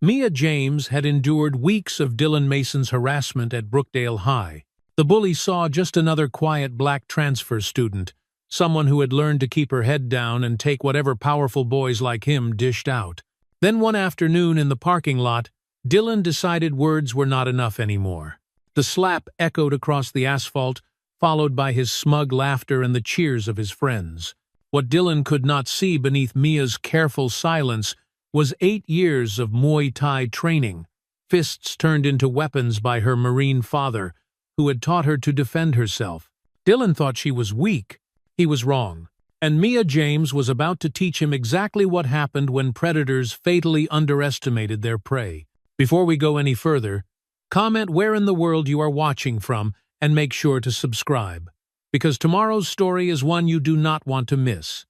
Mia James had endured weeks of Dylan Mason's harassment at Brookdale High. The bully saw just another quiet black transfer student, someone who had learned to keep her head down and take whatever powerful boys like him dished out. Then one afternoon in the parking lot, Dylan decided words were not enough anymore. The slap echoed across the asphalt, followed by his smug laughter and the cheers of his friends. What Dylan could not see beneath Mia's careful silence was 8 years of Muay Thai training, fists turned into weapons by her Marine father, who had taught her to defend herself. Dylan thought she was weak. He was wrong. And Mia James was about to teach him exactly what happened when predators fatally underestimated their prey. Before we go any further, comment where in the world you are watching from and make sure to subscribe, because tomorrow's story is one you do not want to miss.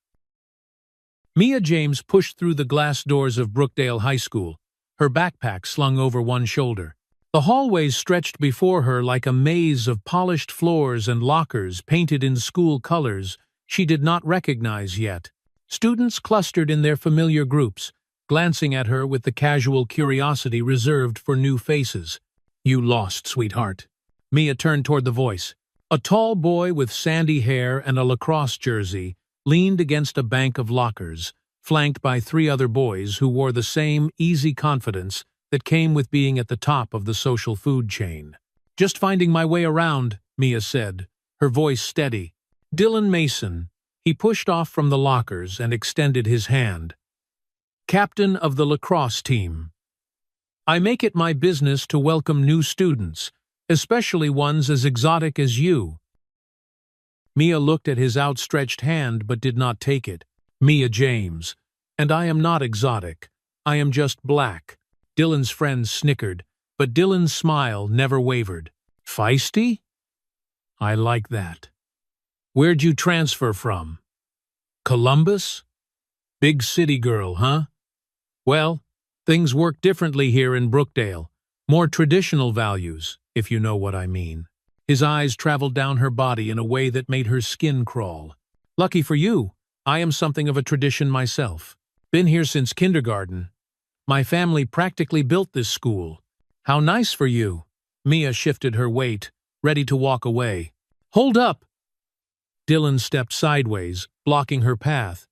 Mia James pushed through the glass doors of Brookdale High School, her backpack slung over one shoulder. The hallways stretched before her like a maze of polished floors and lockers painted in school colors she did not recognize yet. Students clustered in their familiar groups, glancing at her with the casual curiosity reserved for new faces. "You lost, sweetheart." Mia turned toward the voice. A tall boy with sandy hair and a lacrosse jersey leaned against a bank of lockers, flanked by 3 other boys who wore the same easy confidence that came with being at the top of the social food chain. "Just finding my way around," Mia said, her voice steady. "Dylan Mason." He pushed off from the lockers and extended his hand. "Captain of the lacrosse team. I make it my business to welcome new students, especially ones as exotic as you." Mia looked at his outstretched hand but did not take it. "Mia James. And I am not exotic. I am just black." Dylan's friends snickered, but Dylan's smile never wavered. "Feisty? I like that. Where'd you transfer from? Columbus? Big city girl, huh? Well, things work differently here in Brookdale. More traditional values, if you know what I mean." His eyes traveled down her body in a way that made her skin crawl. "Lucky for you, I am something of a tradition myself. Been here since kindergarten. My family practically built this school." "How nice for you." Mia shifted her weight, ready to walk away. "Hold up!" Dylan stepped sideways, blocking her path.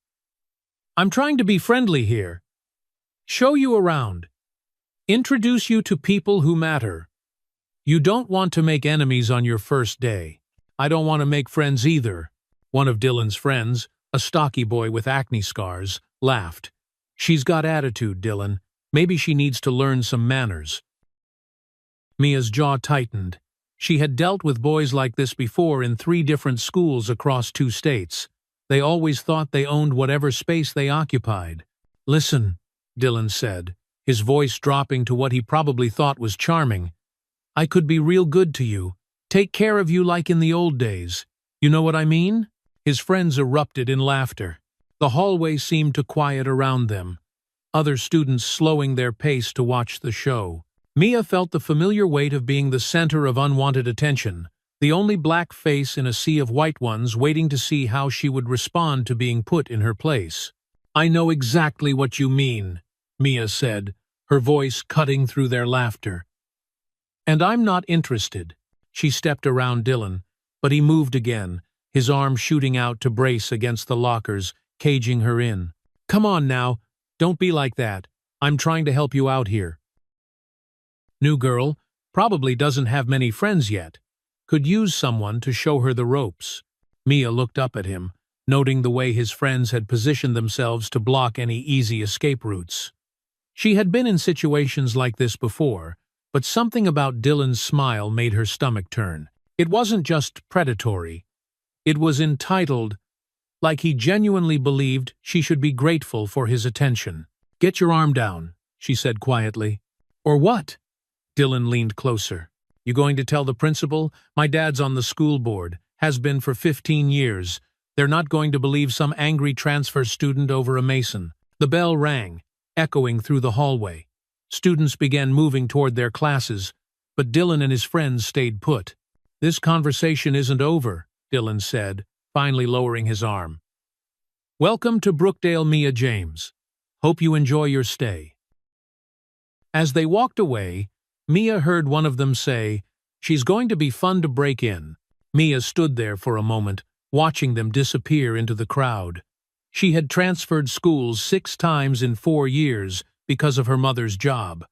"I'm trying to be friendly here. Show you around. Introduce you to people who matter. You don't want to make enemies on your first day." "I don't want to make friends either." One of Dylan's friends, a stocky boy with acne scars, laughed. "She's got attitude, Dylan. Maybe she needs to learn some manners." Mia's jaw tightened. She had dealt with boys like this before in 3 different schools across 2 states. They always thought they owned whatever space they occupied. "Listen," Dylan said, his voice dropping to what he probably thought was charming. "I could be real good to you. Take care of you like in the old days. You know what I mean?" His friends erupted in laughter. The hallway seemed to quiet around them, other students slowing their pace to watch the show. Mia felt the familiar weight of being the center of unwanted attention, the only black face in a sea of white ones waiting to see how she would respond to being put in her place. "I know exactly what you mean," Mia said, her voice cutting through their laughter. "And I'm not interested." She stepped around Dylan, but he moved again, his arm shooting out to brace against the lockers, caging her in. "Come on now, don't be like that. I'm trying to help you out here." New girl, probably doesn't have many friends yet. Could use someone to show her the ropes. Mia looked up at him, noting the way his friends had positioned themselves to block any easy escape routes. She had been in situations like this before, but something about Dylan's smile made her stomach turn. It wasn't just predatory. It was entitled, like he genuinely believed she should be grateful for his attention. "Get your arm down," she said quietly. "Or what?" Dylan leaned closer. "You going to tell the principal? My dad's on the school board, has been for 15 years. They're not going to believe some angry transfer student over a Mason." The bell rang, echoing through the hallway. Students began moving toward their classes, but Dylan and his friends stayed put. "This conversation isn't over," Dylan said, finally lowering his arm. "Welcome to Brookdale, Mia James. Hope you enjoy your stay." As they walked away, Mia heard one of them say, "She's going to be fun to break in." Mia stood there for a moment, watching them disappear into the crowd. She had transferred schools 6 times in 4 years because of her mother's job,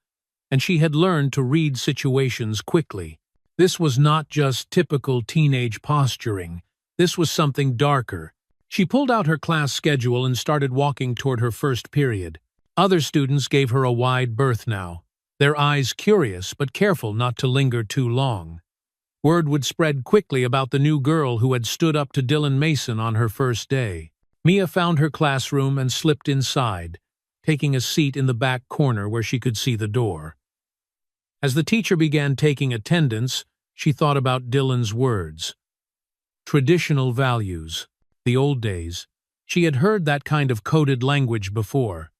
and she had learned to read situations quickly. This was not just typical teenage posturing. This was something darker. She pulled out her class schedule and started walking toward her first period. Other students gave her a wide berth now, their eyes curious but careful not to linger too long. Word would spread quickly about the new girl who had stood up to Dylan Mason on her first day. Mia found her classroom and slipped inside, taking a seat in the back corner where she could see the door. As the teacher began taking attendance, she thought about Dylan's words. Traditional values. The old days. She had heard that kind of coded language before.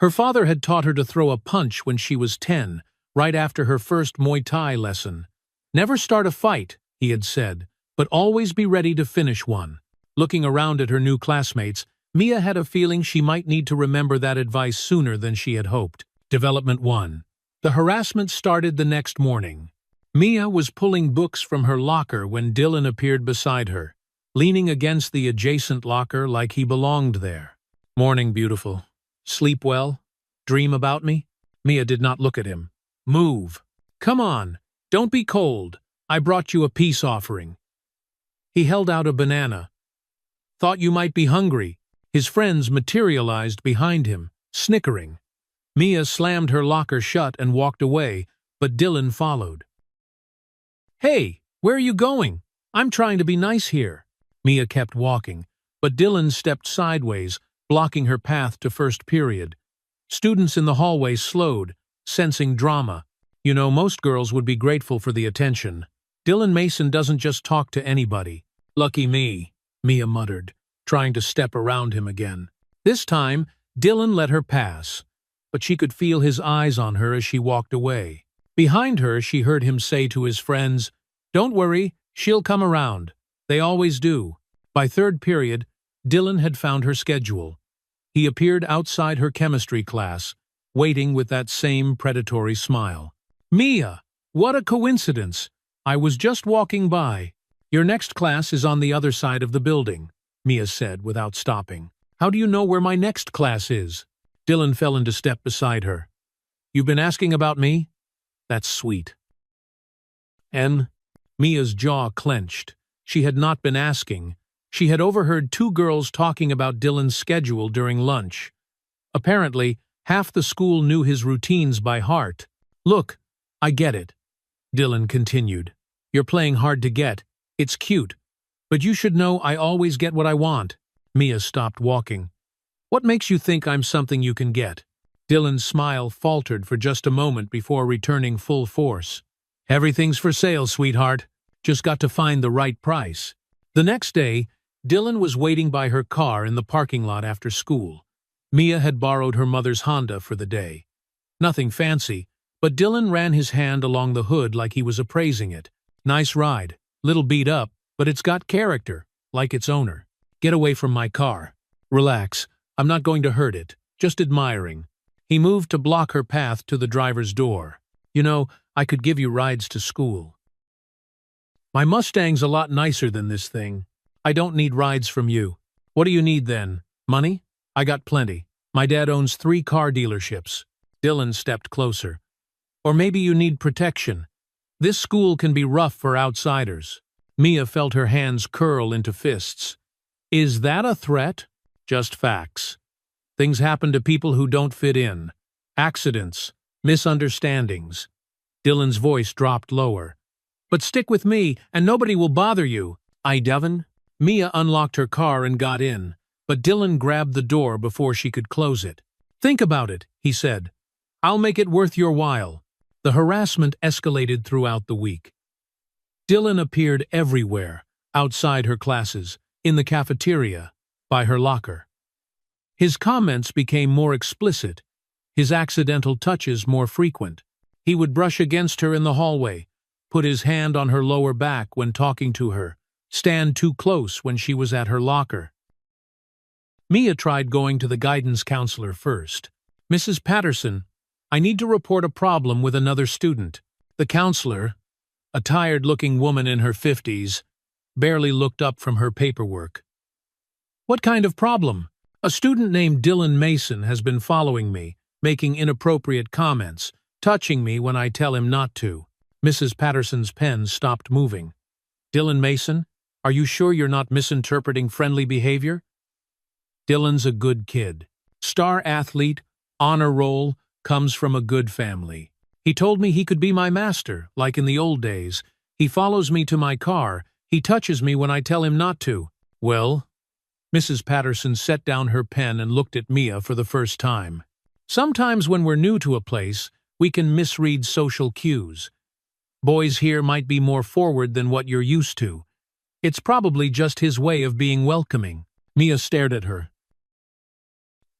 Her father had taught her to throw a punch when she was 10, right after her first Muay Thai lesson. "Never start a fight," he had said, "but always be ready to finish one." Looking around at her new classmates, Mia had a feeling she might need to remember that advice sooner than she had hoped. Development 1. The harassment started the next morning. Mia was pulling books from her locker when Dylan appeared beside her, leaning against the adjacent locker like he belonged there. "Morning, beautiful. Sleep well? Dream about me?" Mia did not look at him. "Move. Come on. Don't be cold. I brought you a peace offering." He held out a banana. "Thought you might be hungry." His friends materialized behind him, snickering. Mia slammed her locker shut and walked away, but Dylan followed. "Hey, where are you going? I'm trying to be nice here." Mia kept walking, but Dylan stepped sideways, blocking her path to first period. Students in the hallway slowed, sensing drama. You know, most girls would be grateful for the attention. Dylan Mason doesn't just talk to anybody. "Lucky me," Mia muttered, trying to step around him again. This time, Dylan let her pass, but she could feel his eyes on her as she walked away. Behind her, she heard him say to his friends, "Don't worry, she'll come around. They always do." By third period, Dylan had found her schedule. He appeared outside her chemistry class, waiting with that same predatory smile. "Mia, what a coincidence! I was just walking by." "Your next class is on the other side of the building," Mia said without stopping. "How do you know where my next class is?" Dylan fell into step beside her. "You've been asking about me? That's sweet." Mia's jaw clenched. She had not been asking. She had overheard 2 girls talking about Dylan's schedule during lunch. Apparently, half the school knew his routines by heart. "Look, I get it," Dylan continued. "You're playing hard to get. It's cute. But you should know I always get what I want." Mia stopped walking. "What makes you think I'm something you can get?" Dylan's smile faltered for just a moment before returning full force. "Everything's for sale, sweetheart. Just got to find the right price." The next day, Dylan was waiting by her car in the parking lot after school. Mia had borrowed her mother's Honda for the day. Nothing fancy, but Dylan ran his hand along the hood like he was appraising it. "Nice ride. Little beat up, but it's got character, like its owner." "Get away from my car." "Relax. I'm not going to hurt it. Just admiring." He moved to block her path to the driver's door. "You know, I could give you rides to school." "My Mustang's a lot nicer than this thing. I don't need rides from you." "What do you need then? Money? I got plenty. My dad owns 3 car dealerships." Dylan stepped closer. "Or maybe you need protection. This school can be rough for outsiders." Mia felt her hands curl into fists. "Is that a threat?" "Just facts. Things happen to people who don't fit in. Accidents, misunderstandings." Dylan's voice dropped lower. "But stick with me, and nobody will bother you." "I, Devon?" Mia unlocked her car and got in, but Dylan grabbed the door before she could close it. "Think about it," he said. "I'll make it worth your while." The harassment escalated throughout the week. Dylan appeared everywhere, outside her classes, in the cafeteria, by her locker. His comments became more explicit, his accidental touches more frequent. He would brush against her in the hallway, put his hand on her lower back when talking to her, stand too close when she was at her locker. Mia tried going to the guidance counselor first. "Mrs. Patterson, I need to report a problem with another student. The counselor, a tired-looking woman in her 50s, barely looked up from her paperwork. What kind of problem? A student named Dylan Mason has been following me, making inappropriate comments, touching me when I tell him not to. Mrs. Patterson's pen stopped moving. Dylan Mason, are you sure you're not misinterpreting friendly behavior? Dylan's a good kid. Star athlete, honor roll, comes from a good family. He told me he could be my master, like in the old days. He follows me to my car. He touches me when I tell him not to. Well, Mrs. Patterson set down her pen and looked at Mia for the first time. Sometimes when we're new to a place, we can misread social cues. Boys here might be more forward than what you're used to. It's probably just his way of being welcoming. Mia stared at her.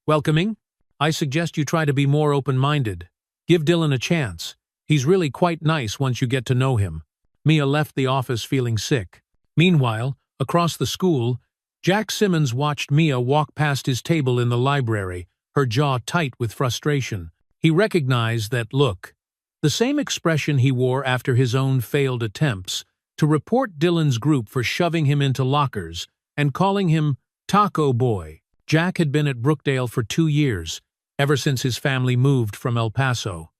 Welcoming? I suggest you try to be more open-minded. Give Dylan a chance. He's really quite nice once you get to know him. Mia left the office feeling sick. Meanwhile, across the school, Jack Simmons watched Mia walk past his table in the library, her jaw tight with frustration. He recognized that look, the same expression he wore after his own failed attempts to report Dylan's group for shoving him into lockers and calling him Taco Boy. Jack had been at Brookdale for 2 years, ever since his family moved from El Paso.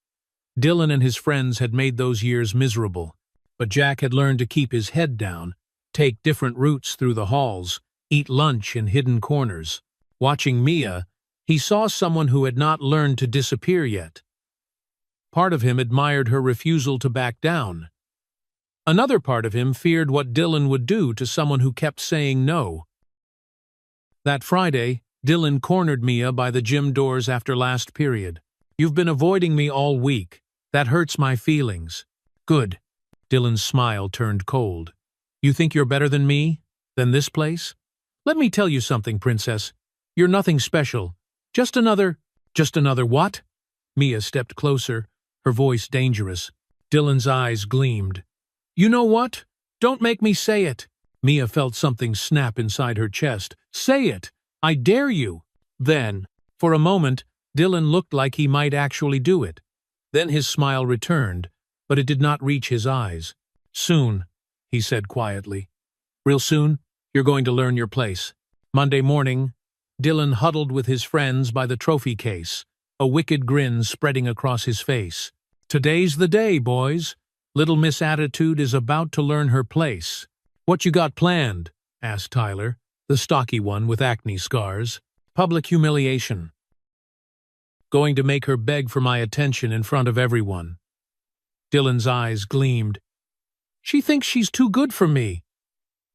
Dylan and his friends had made those years miserable, but Jack had learned to keep his head down, take different routes through the halls, eat lunch in hidden corners. Watching Mia, he saw someone who had not learned to disappear yet. Part of him admired her refusal to back down. Another part of him feared what Dylan would do to someone who kept saying no. That Friday, Dylan cornered Mia by the gym doors after last period. You've been avoiding me all week. That hurts my feelings. Good. Dylan's smile turned cold. You think you're better than me? Than this place? Let me tell you something, princess. You're nothing special. Just another what? Mia stepped closer, her voice dangerous. Dylan's eyes gleamed. You know what? Don't make me say it. Mia felt something snap inside her chest. Say it! I dare you! Then, for a moment, Dylan looked like he might actually do it. Then his smile returned, but it did not reach his eyes. Soon, he said quietly. Real soon, you're going to learn your place. Monday morning, Dylan huddled with his friends by the trophy case, a wicked grin spreading across his face. Today's the day, boys. Little Miss Attitude is about to learn her place. What you got planned? Asked Tyler, the stocky one with acne scars. Public humiliation. Going to make her beg for my attention in front of everyone. Dylan's eyes gleamed. She thinks she's too good for me.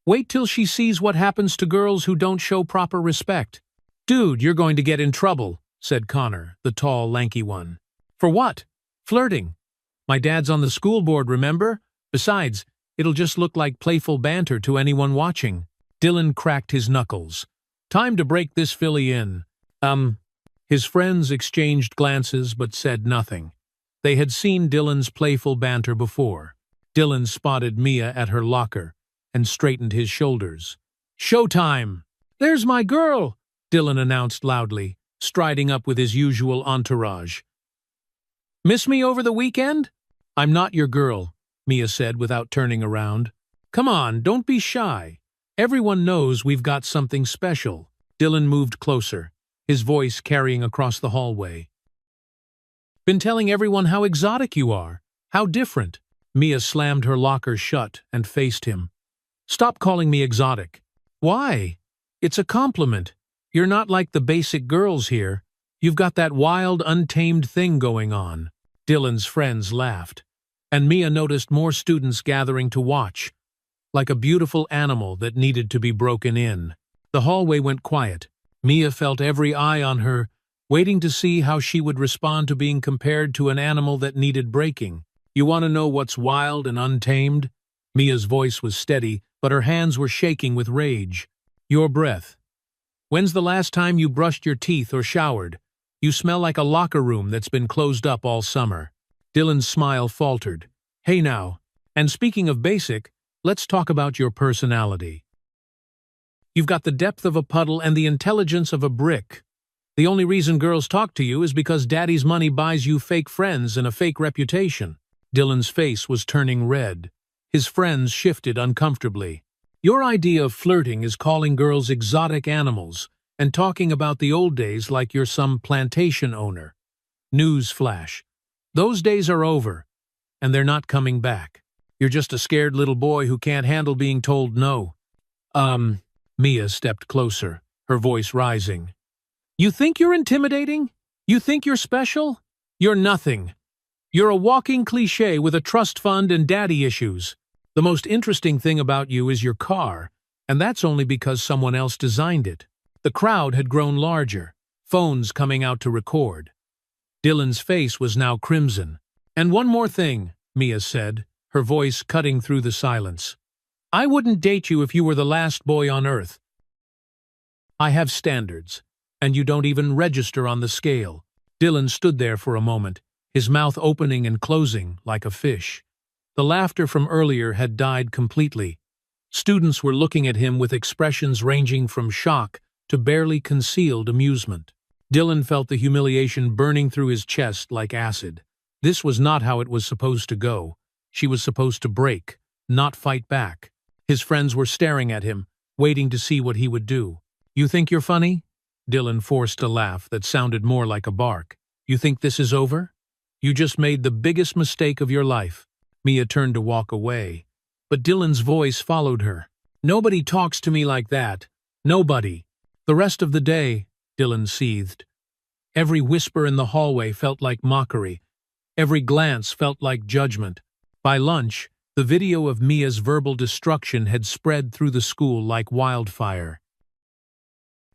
Wait till she sees what happens to girls who don't show proper respect. Dude, you're going to get in trouble, said Connor, the tall, lanky one. For what? Flirting. My dad's on the school board, remember? Besides, it'll just look like playful banter to anyone watching. Dylan cracked his knuckles. Time to break this filly in. His friends exchanged glances but said nothing. They had seen Dylan's playful banter before. Dylan spotted Mia at her locker and straightened his shoulders. Showtime! There's my girl! Dylan announced loudly, striding up with his usual entourage. Miss me over the weekend? I'm not your girl, Mia said without turning around. Come on, don't be shy. Everyone knows we've got something special. Dylan moved closer, his voice carrying across the hallway. Been telling everyone how exotic you are, how different. Mia slammed her locker shut and faced him. Stop calling me exotic. Why? It's a compliment. You're not like the basic girls here. You've got that wild, untamed thing going on. Dylan's friends laughed, and Mia noticed more students gathering to watch, like a beautiful animal that needed to be broken in. The hallway went quiet. Mia felt every eye on her, waiting to see how she would respond to being compared to an animal that needed breaking. You want to know what's wild and untamed? Mia's voice was steady, but her hands were shaking with rage. Your breath. When's the last time you brushed your teeth or showered? You smell like a locker room that's been closed up all summer. Dylan's smile faltered. Hey now, and speaking of basic, let's talk about your personality. You've got the depth of a puddle and the intelligence of a brick. The only reason girls talk to you is because daddy's money buys you fake friends and a fake reputation. Dylan's face was turning red. His friends shifted uncomfortably. Your idea of flirting is calling girls exotic animals and talking about the old days like you're some plantation owner. News flash. Those days are over, and they're not coming back. You're just a scared little boy who can't handle being told no. Mia stepped closer, her voice rising. You think you're intimidating? You think you're special? You're nothing. You're a walking cliché with a trust fund and daddy issues. The most interesting thing about you is your car, and that's only because someone else designed it. The crowd had grown larger, phones coming out to record. Dylan's face was now crimson. And one more thing, Mia said, her voice cutting through the silence. I wouldn't date you if you were the last boy on Earth. I have standards, and you don't even register on the scale. Dylan stood there for a moment, his mouth opening and closing like a fish. The laughter from earlier had died completely. Students were looking at him with expressions ranging from shock to barely concealed amusement. Dylan felt the humiliation burning through his chest like acid. This was not how it was supposed to go. She was supposed to break, not fight back. His friends were staring at him, waiting to see what he would do. You think you're funny? Dylan forced a laugh that sounded more like a bark. You think this is over? You just made the biggest mistake of your life. Mia turned to walk away, but Dylan's voice followed her. Nobody talks to me like that. Nobody. The rest of the day, Dylan seethed. Every whisper in the hallway felt like mockery. Every glance felt like judgment. By lunch, the video of Mia's verbal destruction had spread through the school like wildfire.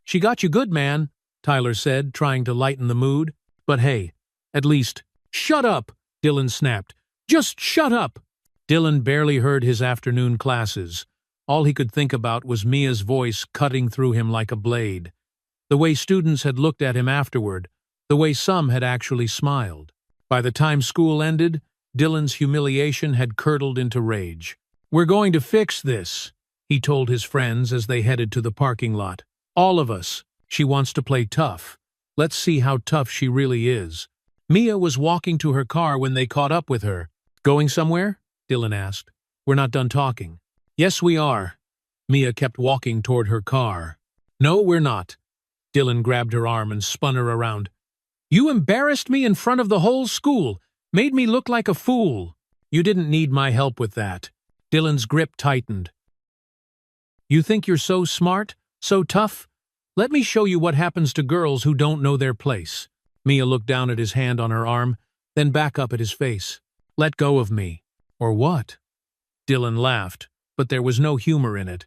She got you good, man, Tyler said, trying to lighten the mood. But hey, at least, shut up, Dylan snapped. Just shut up! Dylan barely heard his afternoon classes. All he could think about was Mia's voice cutting through him like a blade. The way students had looked at him afterward, the way some had actually smiled. By the time school ended, Dylan's humiliation had curdled into rage. We're going to fix this, he told his friends as they headed to the parking lot. All of us. She wants to play tough. Let's see how tough she really is. Mia was walking to her car when they caught up with her. Going somewhere? Dylan asked. We're not done talking. Yes, we are. Mia kept walking toward her car. No, we're not. Dylan grabbed her arm and spun her around. You embarrassed me in front of the whole school, made me look like a fool. You didn't need my help with that. Dylan's grip tightened. You think you're so smart, so tough? Let me show you what happens to girls who don't know their place. Mia looked down at his hand on her arm, then back up at his face. Let go of me. Or what? Dylan laughed, but there was no humor in it.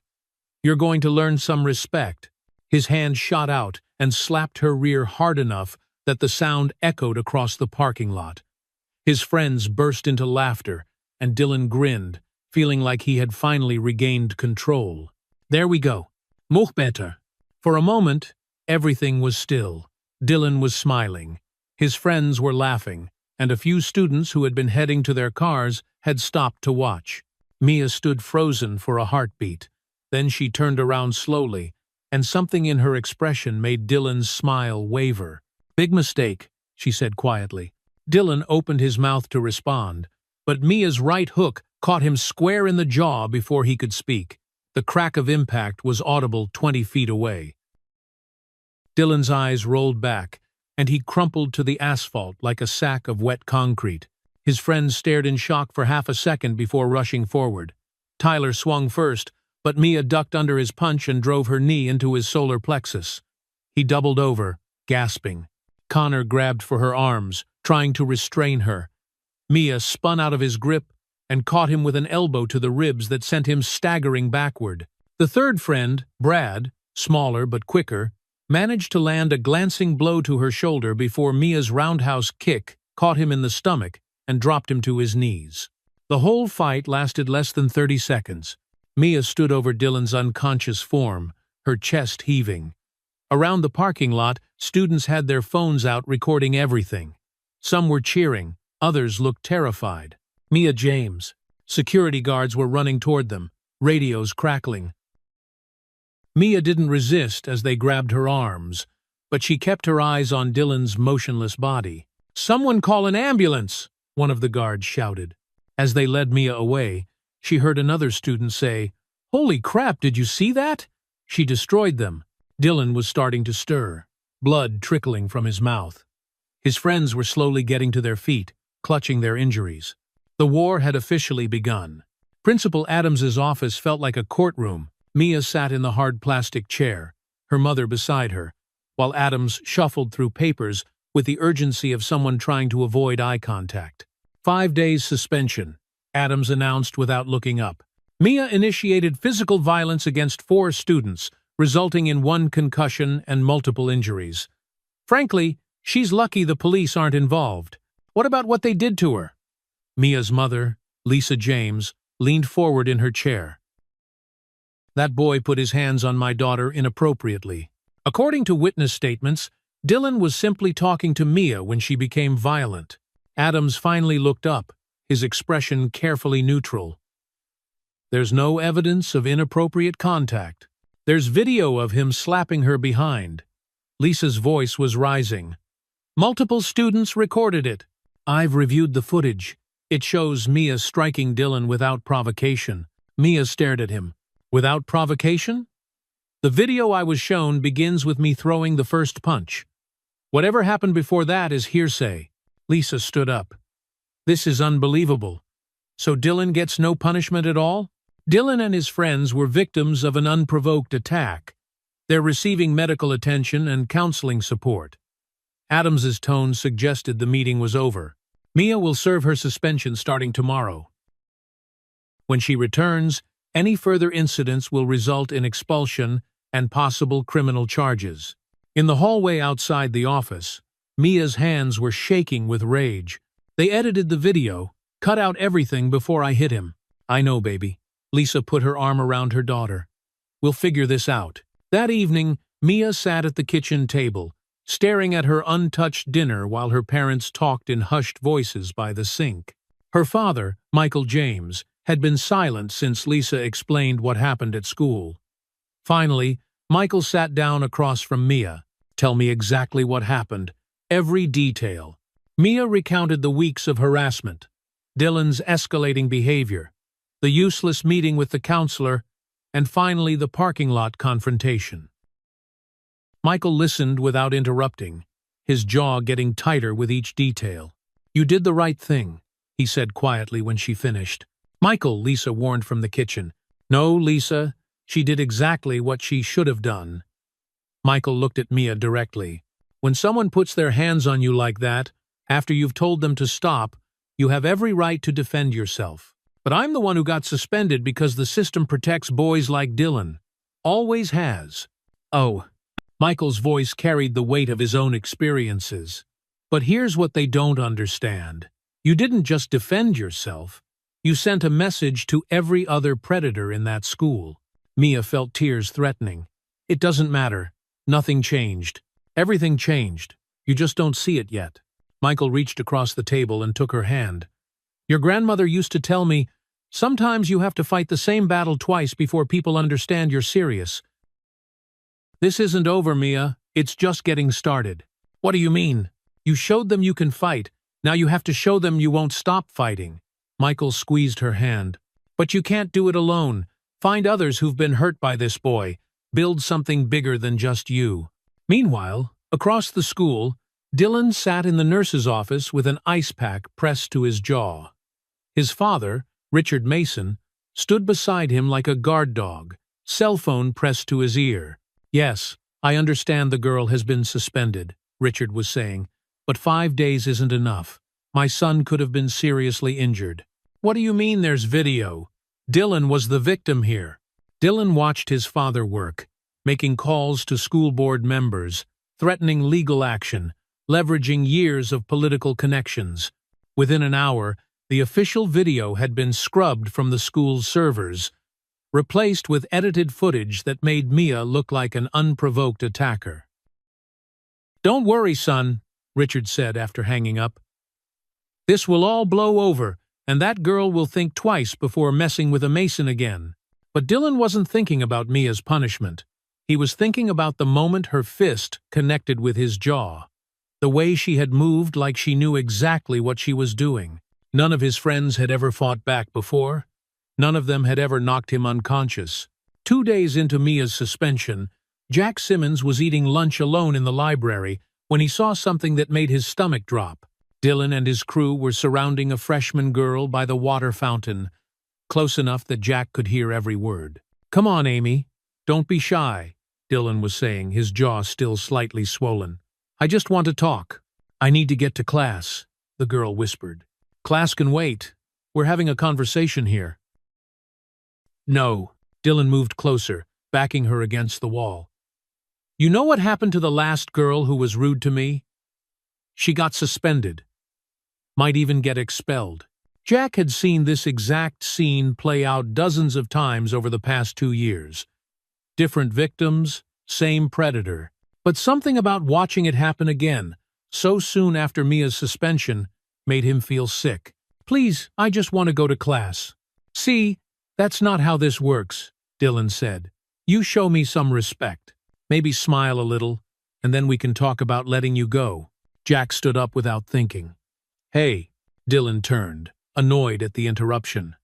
You're going to learn some respect. His hand shot out and slapped her rear hard enough that the sound echoed across the parking lot. His friends burst into laughter, and Dylan grinned, feeling like he had finally regained control. There we go. Much better. For a moment, everything was still. Dylan was smiling. His friends were laughing, and a few students who had been heading to their cars had stopped to watch. Mia stood frozen for a heartbeat. Then she turned around slowly, and something in her expression made Dylan's smile waver. Big mistake, she said quietly. Dylan opened his mouth to respond, but Mia's right hook caught him square in the jaw before he could speak. The crack of impact was audible 20 feet away. Dylan's eyes rolled back, and he crumpled to the asphalt like a sack of wet concrete. His friends stared in shock for half a second before rushing forward. Tyler swung first, but Mia ducked under his punch and drove her knee into his solar plexus. He doubled over, gasping. Connor grabbed for her arms, trying to restrain her. Mia spun out of his grip and caught him with an elbow to the ribs that sent him staggering backward. The third friend, Brad, smaller but quicker, managed to land a glancing blow to her shoulder before Mia's roundhouse kick caught him in the stomach and dropped him to his knees. The whole fight lasted less than 30 seconds. Mia stood over Dylan's unconscious form, her chest heaving. Around the parking lot, students had their phones out recording everything. Some were cheering, others looked terrified. Mia James. Security guards were running toward them, radios crackling. Mia didn't resist as they grabbed her arms, but she kept her eyes on Dylan's motionless body. "Someone call an ambulance!" one of the guards shouted. As they led Mia away, she heard another student say, "Holy crap, did you see that?" She destroyed them. Dylan was starting to stir, blood trickling from his mouth. His friends were slowly getting to their feet, clutching their injuries. The war had officially begun. Principal Adams's office felt like a courtroom. Mia sat in the hard plastic chair, her mother beside her, while Adams shuffled through papers with the urgency of someone trying to avoid eye contact. 5 days suspension, Adams announced without looking up. Mia initiated physical violence against 4 students, resulting in 1 concussion and multiple injuries. Frankly, she's lucky the police aren't involved. What about what they did to her? Mia's mother, Lisa James, leaned forward in her chair. "That boy put his hands on my daughter inappropriately. According to witness statements, Dylan was simply talking to Mia when she became violent." Adams finally looked up, his expression carefully neutral. "There's no evidence of inappropriate contact. There's video of him slapping her behind." Lisa's voice was rising. "Multiple students recorded it. I've reviewed the footage. It shows Mia striking Dylan without provocation." Mia stared at him. "Without provocation?" "The video I was shown begins with me throwing the first punch. Whatever happened before that is hearsay." Lisa stood up. "This is unbelievable. So Dylan gets no punishment at all?" "Dylan and his friends were victims of an unprovoked attack. They're receiving medical attention and counseling support." Adams's tone suggested the meeting was over. "Mia will serve her suspension starting tomorrow. When she returns, any further incidents will result in expulsion and possible criminal charges." In the hallway outside the office, Mia's hands were shaking with rage. "They edited the video, cut out everything before I hit him." "I know, baby." Lisa put her arm around her daughter. "We'll figure this out." That evening, Mia sat at the kitchen table, staring at her untouched dinner while her parents talked in hushed voices by the sink. Her father, Michael James, had been silent since Lisa explained what happened at school. Finally, Michael sat down across from Mia. "Tell me exactly what happened. Every detail." Mia recounted the weeks of harassment, Dylan's escalating behavior, the useless meeting with the counselor, and finally the parking lot confrontation. Michael listened without interrupting, his jaw getting tighter with each detail. "You did the right thing," he said quietly when she finished. "Michael," Lisa warned from the kitchen. "No, Lisa, she did exactly what she should have done." Michael looked at Mia directly. "When someone puts their hands on you like that, after you've told them to stop, you have every right to defend yourself. But I'm the one who got suspended because the system protects boys like Dylan. Always has." "Oh." Michael's voice carried the weight of his own experiences. "But here's what they don't understand. You didn't just defend yourself. You sent a message to every other predator in that school." Mia felt tears threatening. "It doesn't matter. Nothing changed. Everything changed. You just don't see it yet." Michael reached across the table and took her hand. "Your grandmother used to tell me, sometimes you have to fight the same battle twice before people understand you're serious. This isn't over, Mia. It's just getting started." "What do you mean?" "You showed them you can fight. Now you have to show them you won't stop fighting." Michael squeezed her hand. "But you can't do it alone. Find others who've been hurt by this boy. Build something bigger than just you." Meanwhile, across the school, Dylan sat in the nurse's office with an ice pack pressed to his jaw. His father, Richard Mason, stood beside him like a guard dog, cell phone pressed to his ear. "Yes, I understand the girl has been suspended," Richard was saying, "but 5 days isn't enough. My son could have been seriously injured." "What do you mean there's video? Dylan was the victim here." Dylan watched his father work, making calls to school board members, threatening legal action, leveraging years of political connections. Within an hour, the official video had been scrubbed from the school's servers, replaced with edited footage that made Mia look like an unprovoked attacker. "Don't worry, son," Richard said after hanging up. "This will all blow over, and that girl will think twice before messing with a Mason again." But Dylan wasn't thinking about Mia's punishment. He was thinking about the moment her fist connected with his jaw. The way she had moved like she knew exactly what she was doing. None of his friends had ever fought back before. None of them had ever knocked him unconscious. 2 days into Mia's suspension, Jack Simmons was eating lunch alone in the library when he saw something that made his stomach drop. Dylan and his crew were surrounding a freshman girl by the water fountain, close enough that Jack could hear every word. "Come on, Amy. Don't be shy," Dylan was saying, his jaw still slightly swollen. "I just want to talk." "I need to get to class," the girl whispered. "Class can wait. We're having a conversation here." "No." Dylan moved closer, backing her against the wall. "You know what happened to the last girl who was rude to me? She got suspended. Might even get expelled." Jack had seen this exact scene play out dozens of times over the past 2 years. Different victims, same predator. But something about watching it happen again, so soon after Mia's suspension, made him feel sick. "Please, I just want to go to class." "See, that's not how this works," Dylan said. "You show me some respect. Maybe smile a little, and then we can talk about letting you go." Jack stood up without thinking. "Hey," Dylan turned, annoyed at the interruption.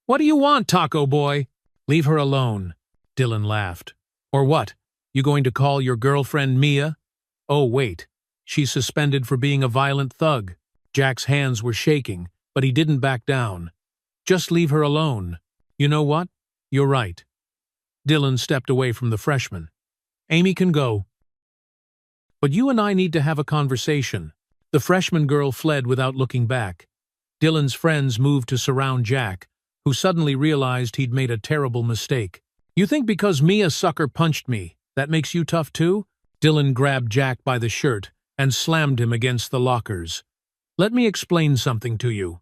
"What do you want, Taco Boy?" "Leave her alone," Dylan laughed. "Or what? You going to call your girlfriend Mia? Oh, wait. She's suspended for being a violent thug." Jack's hands were shaking, but he didn't back down. "Just leave her alone." "You know what? You're right." Dylan stepped away from the freshman. "Amy can go. But you and I need to have a conversation." The freshman girl fled without looking back. Dylan's friends moved to surround Jack, who suddenly realized he'd made a terrible mistake. "You think because Mia sucker punched me, that makes you tough too?" Dylan grabbed Jack by the shirt and slammed him against the lockers. "Let me explain something to you.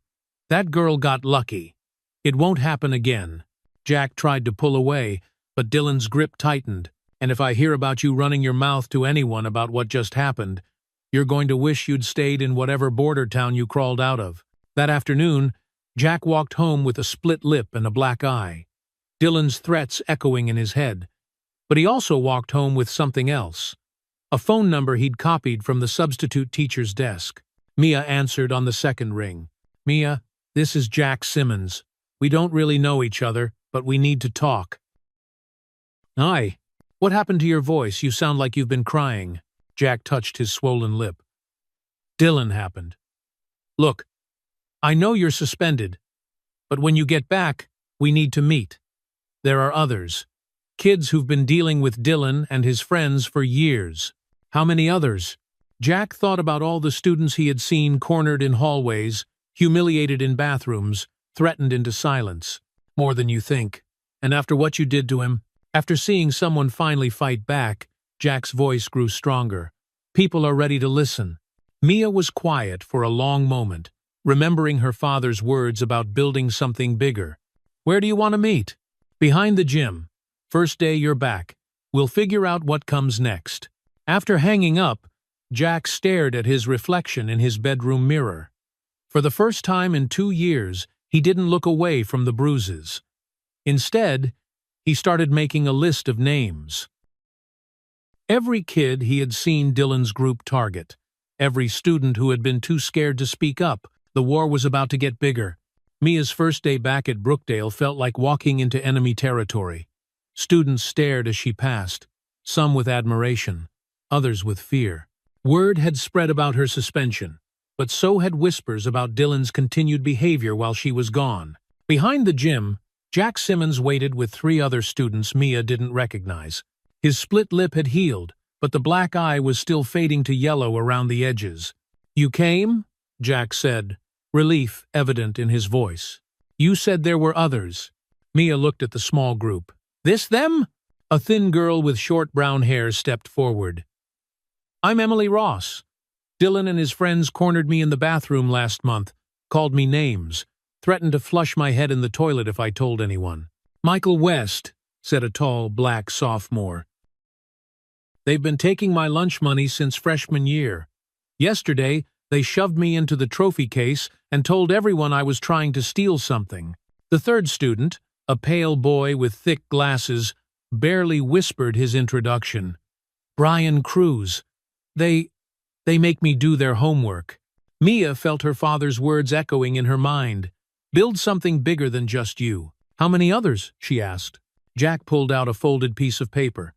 That girl got lucky. It won't happen again." Jack tried to pull away, but Dylan's grip tightened. "And if I hear about you running your mouth to anyone about what just happened, you're going to wish you'd stayed in whatever border town you crawled out of." That afternoon, Jack walked home with a split lip and a black eye, Dylan's threats echoing in his head. But he also walked home with something else. A phone number he'd copied from the substitute teacher's desk. Mia answered on the second ring. "Mia, this is Jack Simmons. We don't really know each other, but we need to talk." "Hi. What happened to your voice? You sound like you've been crying." Jack touched his swollen lip. "Dylan happened. Look, I know you're suspended, but when you get back, we need to meet. There are others. Kids who've been dealing with Dylan and his friends for years." "How many others?" Jack thought about all the students he had seen cornered in hallways, humiliated in bathrooms, threatened into silence. "More than you think. And after what you did to him." After seeing someone finally fight back, Jack's voice grew stronger. "People are ready to listen." Mia was quiet for a long moment, remembering her father's words about building something bigger. "Where do you want to meet?" "Behind the gym. First day you're back. We'll figure out what comes next." After hanging up, Jack stared at his reflection in his bedroom mirror. For the first time in 2 years, he didn't look away from the bruises. Instead, he started making a list of names. Every kid he had seen Dylan's group target. Every student who had been too scared to speak up. The war was about to get bigger. Mia's first day back at Brookdale felt like walking into enemy territory. Students stared as she passed, some with admiration, others with fear. Word had spread about her suspension, but so had whispers about Dylan's continued behavior while she was gone. Behind the gym, Jack Simmons waited with 3 other students Mia didn't recognize. His split lip had healed, but the black eye was still fading to yellow around the edges. "You came?" Jack said, relief evident in his voice. "You said there were others." Mia looked at the small group. "This them?" A thin girl with short brown hair stepped forward. "I'm Emily Ross. Dylan and his friends cornered me in the bathroom last month, called me names, threatened to flush my head in the toilet if I told anyone." "Michael West," said a tall, black sophomore. "They've been taking my lunch money since freshman year. Yesterday, they shoved me into the trophy case and told everyone I was trying to steal something." The third student, a pale boy with thick glasses, barely whispered his introduction. Brian Cruz. They make me do their homework. Mia felt her father's words echoing in her mind. Build something bigger than just you. How many others? She asked. Jack pulled out a folded piece of paper.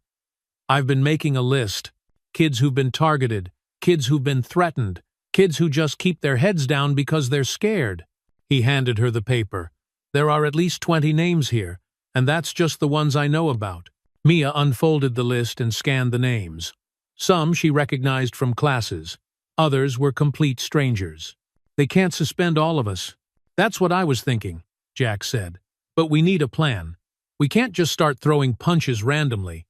I've been making a list. Kids who've been targeted, kids who've been threatened, kids who just keep their heads down because they're scared. He handed her the paper. There are at least 20 names here, and that's just the ones I know about. Mia unfolded the list and scanned the names. Some she recognized from classes. Others were complete strangers. They can't suspend all of us. That's what I was thinking, Jack said. But we need a plan. We can't just start throwing punches randomly.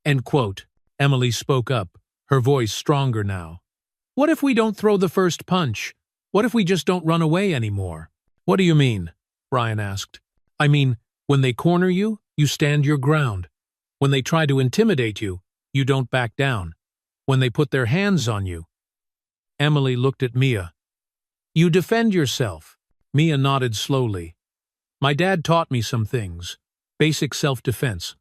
End quote. Emily spoke up, her voice stronger now. What if we don't throw the first punch? What if we just don't run away anymore? What do you mean? Brian asked. I mean, when they corner you, you stand your ground. When they try to intimidate you, you don't back down. When they put their hands on you. Emily looked at Mia. You defend yourself. Mia nodded slowly. My dad taught me some things. Basic self-defense.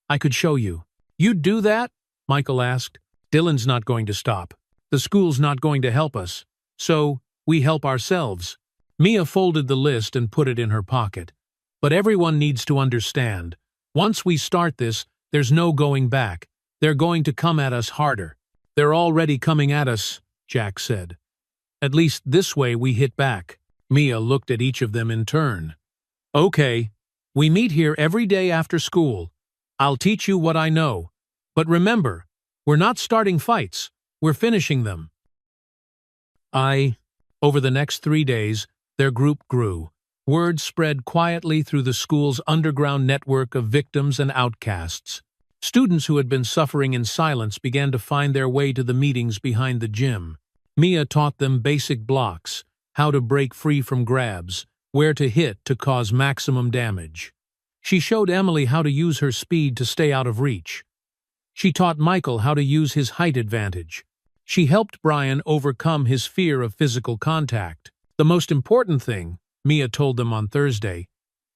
I could show you. You'd do that? Michael asked. Dylan's not going to stop. The school's not going to help us. So, we help ourselves. Mia folded the list and put it in her pocket. But everyone needs to understand. Once we start this, there's no going back. They're going to come at us harder. They're already coming at us, Jack said. At least this way we hit back. Mia looked at each of them in turn. Okay, we meet here every day after school. I'll teach you what I know. But remember, we're not starting fights. We're finishing them. Over the next 3 days, their group grew. Word spread quietly through the school's underground network of victims and outcasts. Students who had been suffering in silence began to find their way to the meetings behind the gym. Mia taught them basic blocks, how to break free from grabs, where to hit to cause maximum damage. She showed Emily how to use her speed to stay out of reach. She taught Michael how to use his height advantage. She helped Brian overcome his fear of physical contact. The most important thing, Mia told them on Thursday,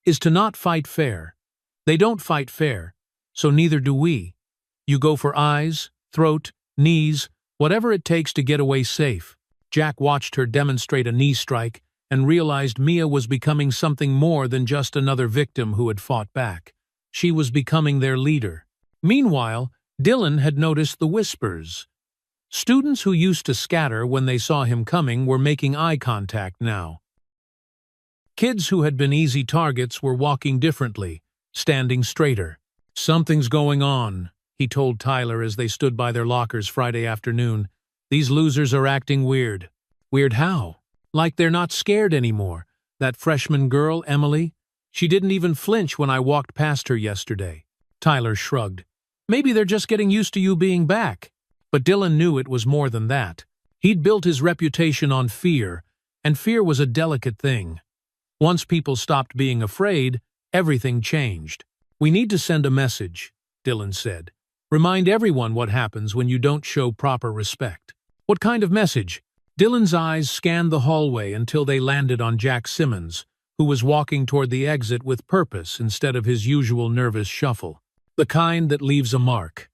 is to not fight fair. They don't fight fair, so neither do we. You go for eyes, throat, knees, whatever it takes to get away safe. Jack watched her demonstrate a knee strike and realized Mia was becoming something more than just another victim who had fought back. She was becoming their leader. Meanwhile, Dylan had noticed the whispers. Students who used to scatter when they saw him coming were making eye contact now. Kids who had been easy targets were walking differently, standing straighter. Something's going on, he told Tyler as they stood by their lockers Friday afternoon. These losers are acting weird. Weird how? Like they're not scared anymore. That freshman girl, Emily, she didn't even flinch when I walked past her yesterday. Tyler shrugged. Maybe they're just getting used to you being back. But Dylan knew it was more than that. He'd built his reputation on fear, and fear was a delicate thing. Once people stopped being afraid, everything changed. We need to send a message, Dylan said. Remind everyone what happens when you don't show proper respect. What kind of message? Dylan's eyes scanned the hallway until they landed on Jack Simmons, who was walking toward the exit with purpose instead of his usual nervous shuffle. The kind that leaves a mark.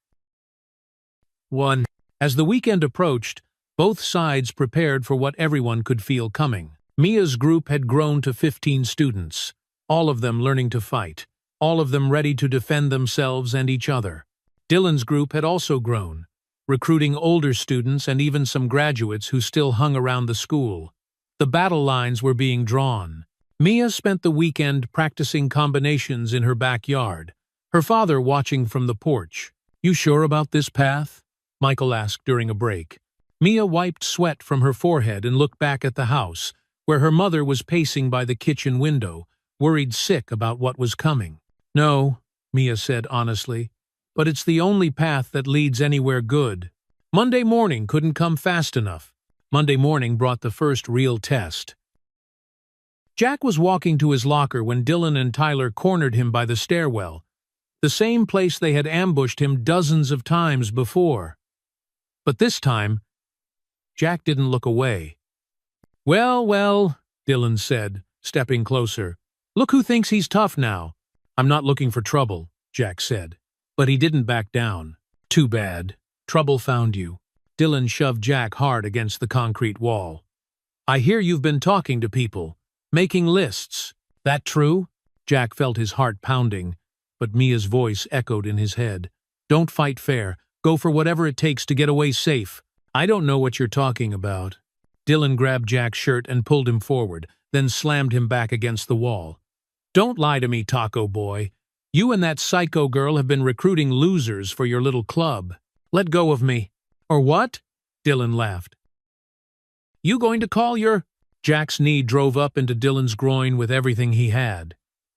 1. As the weekend approached, both sides prepared for what everyone could feel coming. Mia's group had grown to 15 students, all of them learning to fight, all of them ready to defend themselves and each other. Dylan's group had also grown, recruiting older students and even some graduates who still hung around the school. The battle lines were being drawn. Mia spent the weekend practicing combinations in her backyard, her father watching from the porch. You sure about this path? Michael asked during a break. Mia wiped sweat from her forehead and looked back at the house, where her mother was pacing by the kitchen window, worried sick about what was coming. No, Mia said honestly, but it's the only path that leads anywhere good. Monday morning couldn't come fast enough. Monday morning brought the first real test. Jack was walking to his locker when Dylan and Tyler cornered him by the stairwell, the same place they had ambushed him dozens of times before. But this time, Jack didn't look away. Well, Dylan said, stepping closer. Look who thinks he's tough now. I'm not looking for trouble. Jack said. But he didn't back down. Too bad. Trouble found you. Dylan shoved Jack hard against the concrete wall. I hear you've been talking to people, making lists. That true? Jack felt his heart pounding, but Mia's voice echoed in his head. Don't fight fair. Go for whatever it takes to get away safe. I don't know what you're talking about. Dylan grabbed Jack's shirt and pulled him forward, then slammed him back against the wall. Don't lie to me, Taco Boy. You and that psycho girl have been recruiting losers for your little club. Let go of me. Or what? Dylan laughed. You going to call your… Jack's knee drove up into Dylan's groin with everything he had.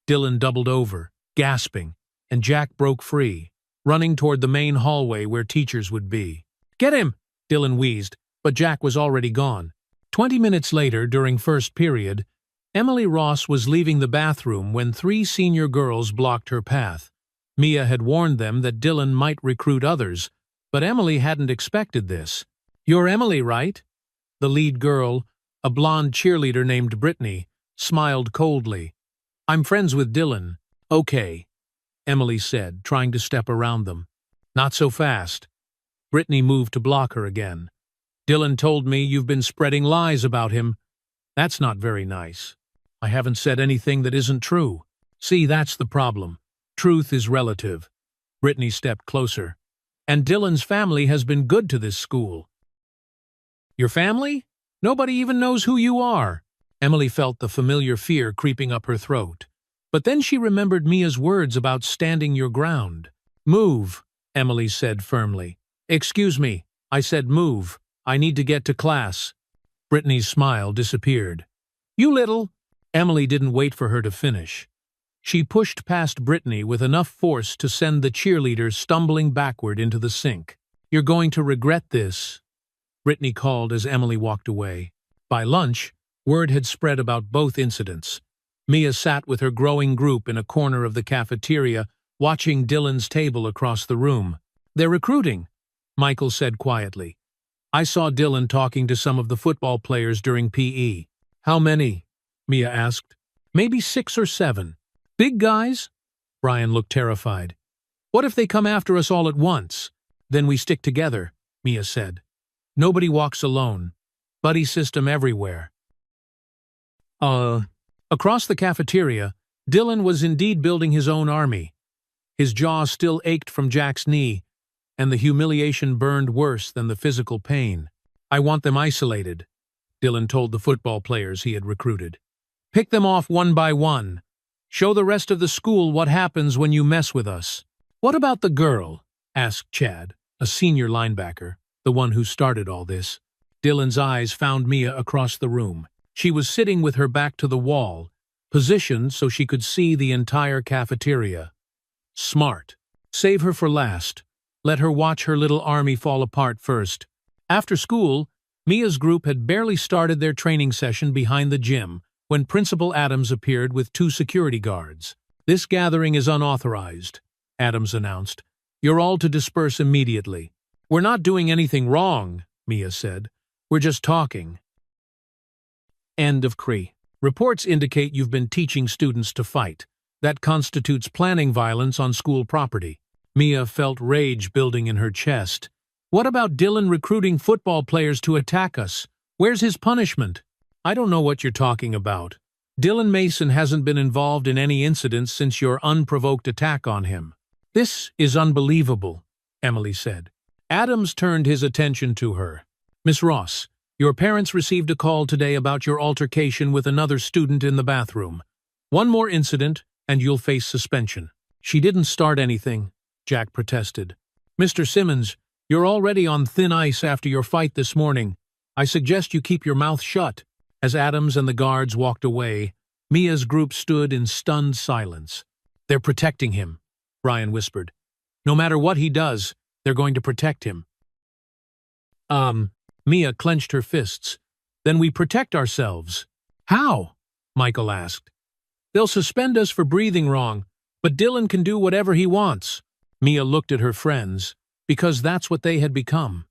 Dylan doubled over, gasping, and Jack broke free, running toward the main hallway where teachers would be. Get him! Dylan wheezed, but Jack was already gone. 20 minutes later, during first period, Emily Ross was leaving the bathroom when 3 senior girls blocked her path. Mia had warned them that Dylan might recruit others, but Emily hadn't expected this. You're Emily, right? The lead girl, a blonde cheerleader named Brittany, smiled coldly. I'm friends with Dylan. Okay, Emily said, trying to step around them. Not so fast. Brittany moved to block her again. Dylan told me you've been spreading lies about him. That's not very nice. I haven't said anything that isn't true. See, that's the problem. Truth is relative. Brittany stepped closer. And Dylan's family has been good to this school. Your family? Nobody even knows who you are. Emily felt the familiar fear creeping up her throat. But then she remembered Mia's words about standing your ground. Move, Emily said firmly. Excuse me, I said move. I need to get to class. Brittany's smile disappeared. You little… Emily didn't wait for her to finish. She pushed past Brittany with enough force to send the cheerleader stumbling backward into the sink. You're going to regret this, Brittany called as Emily walked away. By lunch, word had spread about both incidents. Mia sat with her growing group in a corner of the cafeteria, watching Dylan's table across the room. They're recruiting, Michael said quietly. I saw Dylan talking to some of the football players during PE. How many? Mia asked. Maybe 6 or 7. Big guys? Brian looked terrified. What if they come after us all at once? Then we stick together, Mia said. Nobody walks alone. Buddy system everywhere. Across the cafeteria, Dylan was indeed building his own army. His jaw still ached from Jack's knee, and the humiliation burned worse than the physical pain. I want them isolated, Dylan told the football players he had recruited. Pick them off one by one. Show the rest of the school what happens when you mess with us. What about the girl? Asked Chad, a senior linebacker, the one who started all this. Dylan's eyes found Mia across the room. She was sitting with her back to the wall, positioned so she could see the entire cafeteria. Smart. Save her for last. Let her watch her little army fall apart first. After school, Mia's group had barely started their training session behind the gym when Principal Adams appeared with 2 security guards. This gathering is unauthorized, Adams announced. You're all to disperse immediately. We're not doing anything wrong, Mia said. We're just talking. End of Cree. Reports indicate you've been teaching students to fight. That constitutes planning violence on school property. Mia felt rage building in her chest. What about Dylan recruiting football players to attack us? Where's his punishment? I don't know what you're talking about. Dylan Mason hasn't been involved in any incidents since your unprovoked attack on him. This is unbelievable, Emily said. Adams turned his attention to her. Miss Ross, your parents received a call today about your altercation with another student in the bathroom. One more incident, and you'll face suspension. She didn't start anything, Jack protested. Mr. Simmons, you're already on thin ice after your fight this morning. I suggest you keep your mouth shut. As Adams and the guards walked away, Mia's group stood in stunned silence. They're protecting him, Brian whispered. No matter what he does, they're going to protect him. Mia clenched her fists. Then we protect ourselves. How? Michael asked. They'll suspend us for breathing wrong, but Dylan can do whatever he wants. Mia looked at her friends, because that's what they had become.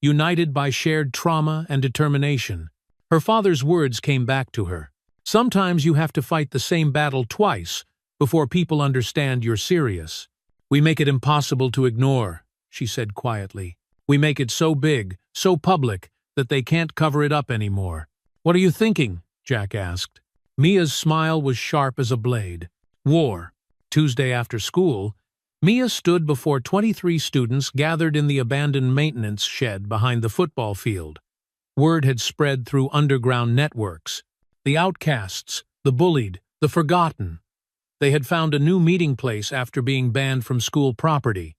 United by shared trauma and determination. Her father's words came back to her. Sometimes you have to fight the same battle twice before people understand you're serious. We make it impossible to ignore, she said quietly. We make it so big, so public, that they can't cover it up anymore. What are you thinking? Jack asked. Mia's smile was sharp as a blade. War. Tuesday after school, Mia stood before 23 students gathered in the abandoned maintenance shed behind the football field. Word had spread through underground networks. The outcasts, the bullied, the forgotten. They had found a new meeting place after being banned from school property.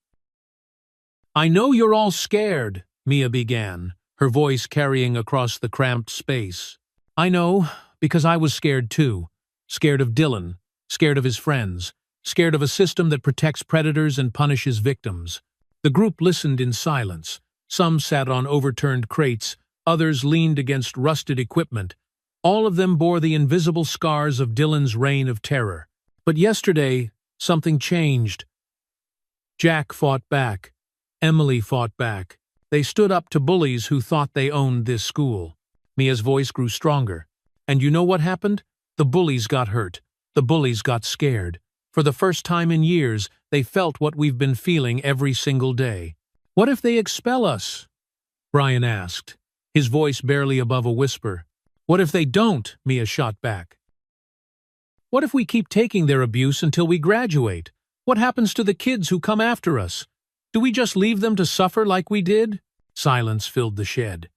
I know you're all scared, Mia began, her voice carrying across the cramped space. I know, because I was scared too. Scared of Dylan, scared of his friends, scared of a system that protects predators and punishes victims. The group listened in silence. Some sat on overturned crates, others leaned against rusted equipment. All of them bore the invisible scars of Dylan's reign of terror. But yesterday, something changed. Jack fought back. Emily fought back. They stood up to bullies who thought they owned this school. Mia's voice grew stronger. And you know what happened? The bullies got hurt. The bullies got scared. For the first time in years, they felt what we've been feeling every single day. What if they expel us? Brian asked, his voice barely above a whisper. What if they don't? Mia shot back. What if we keep taking their abuse until we graduate? What happens to the kids who come after us? Do we just leave them to suffer like we did? Silence filled the shed.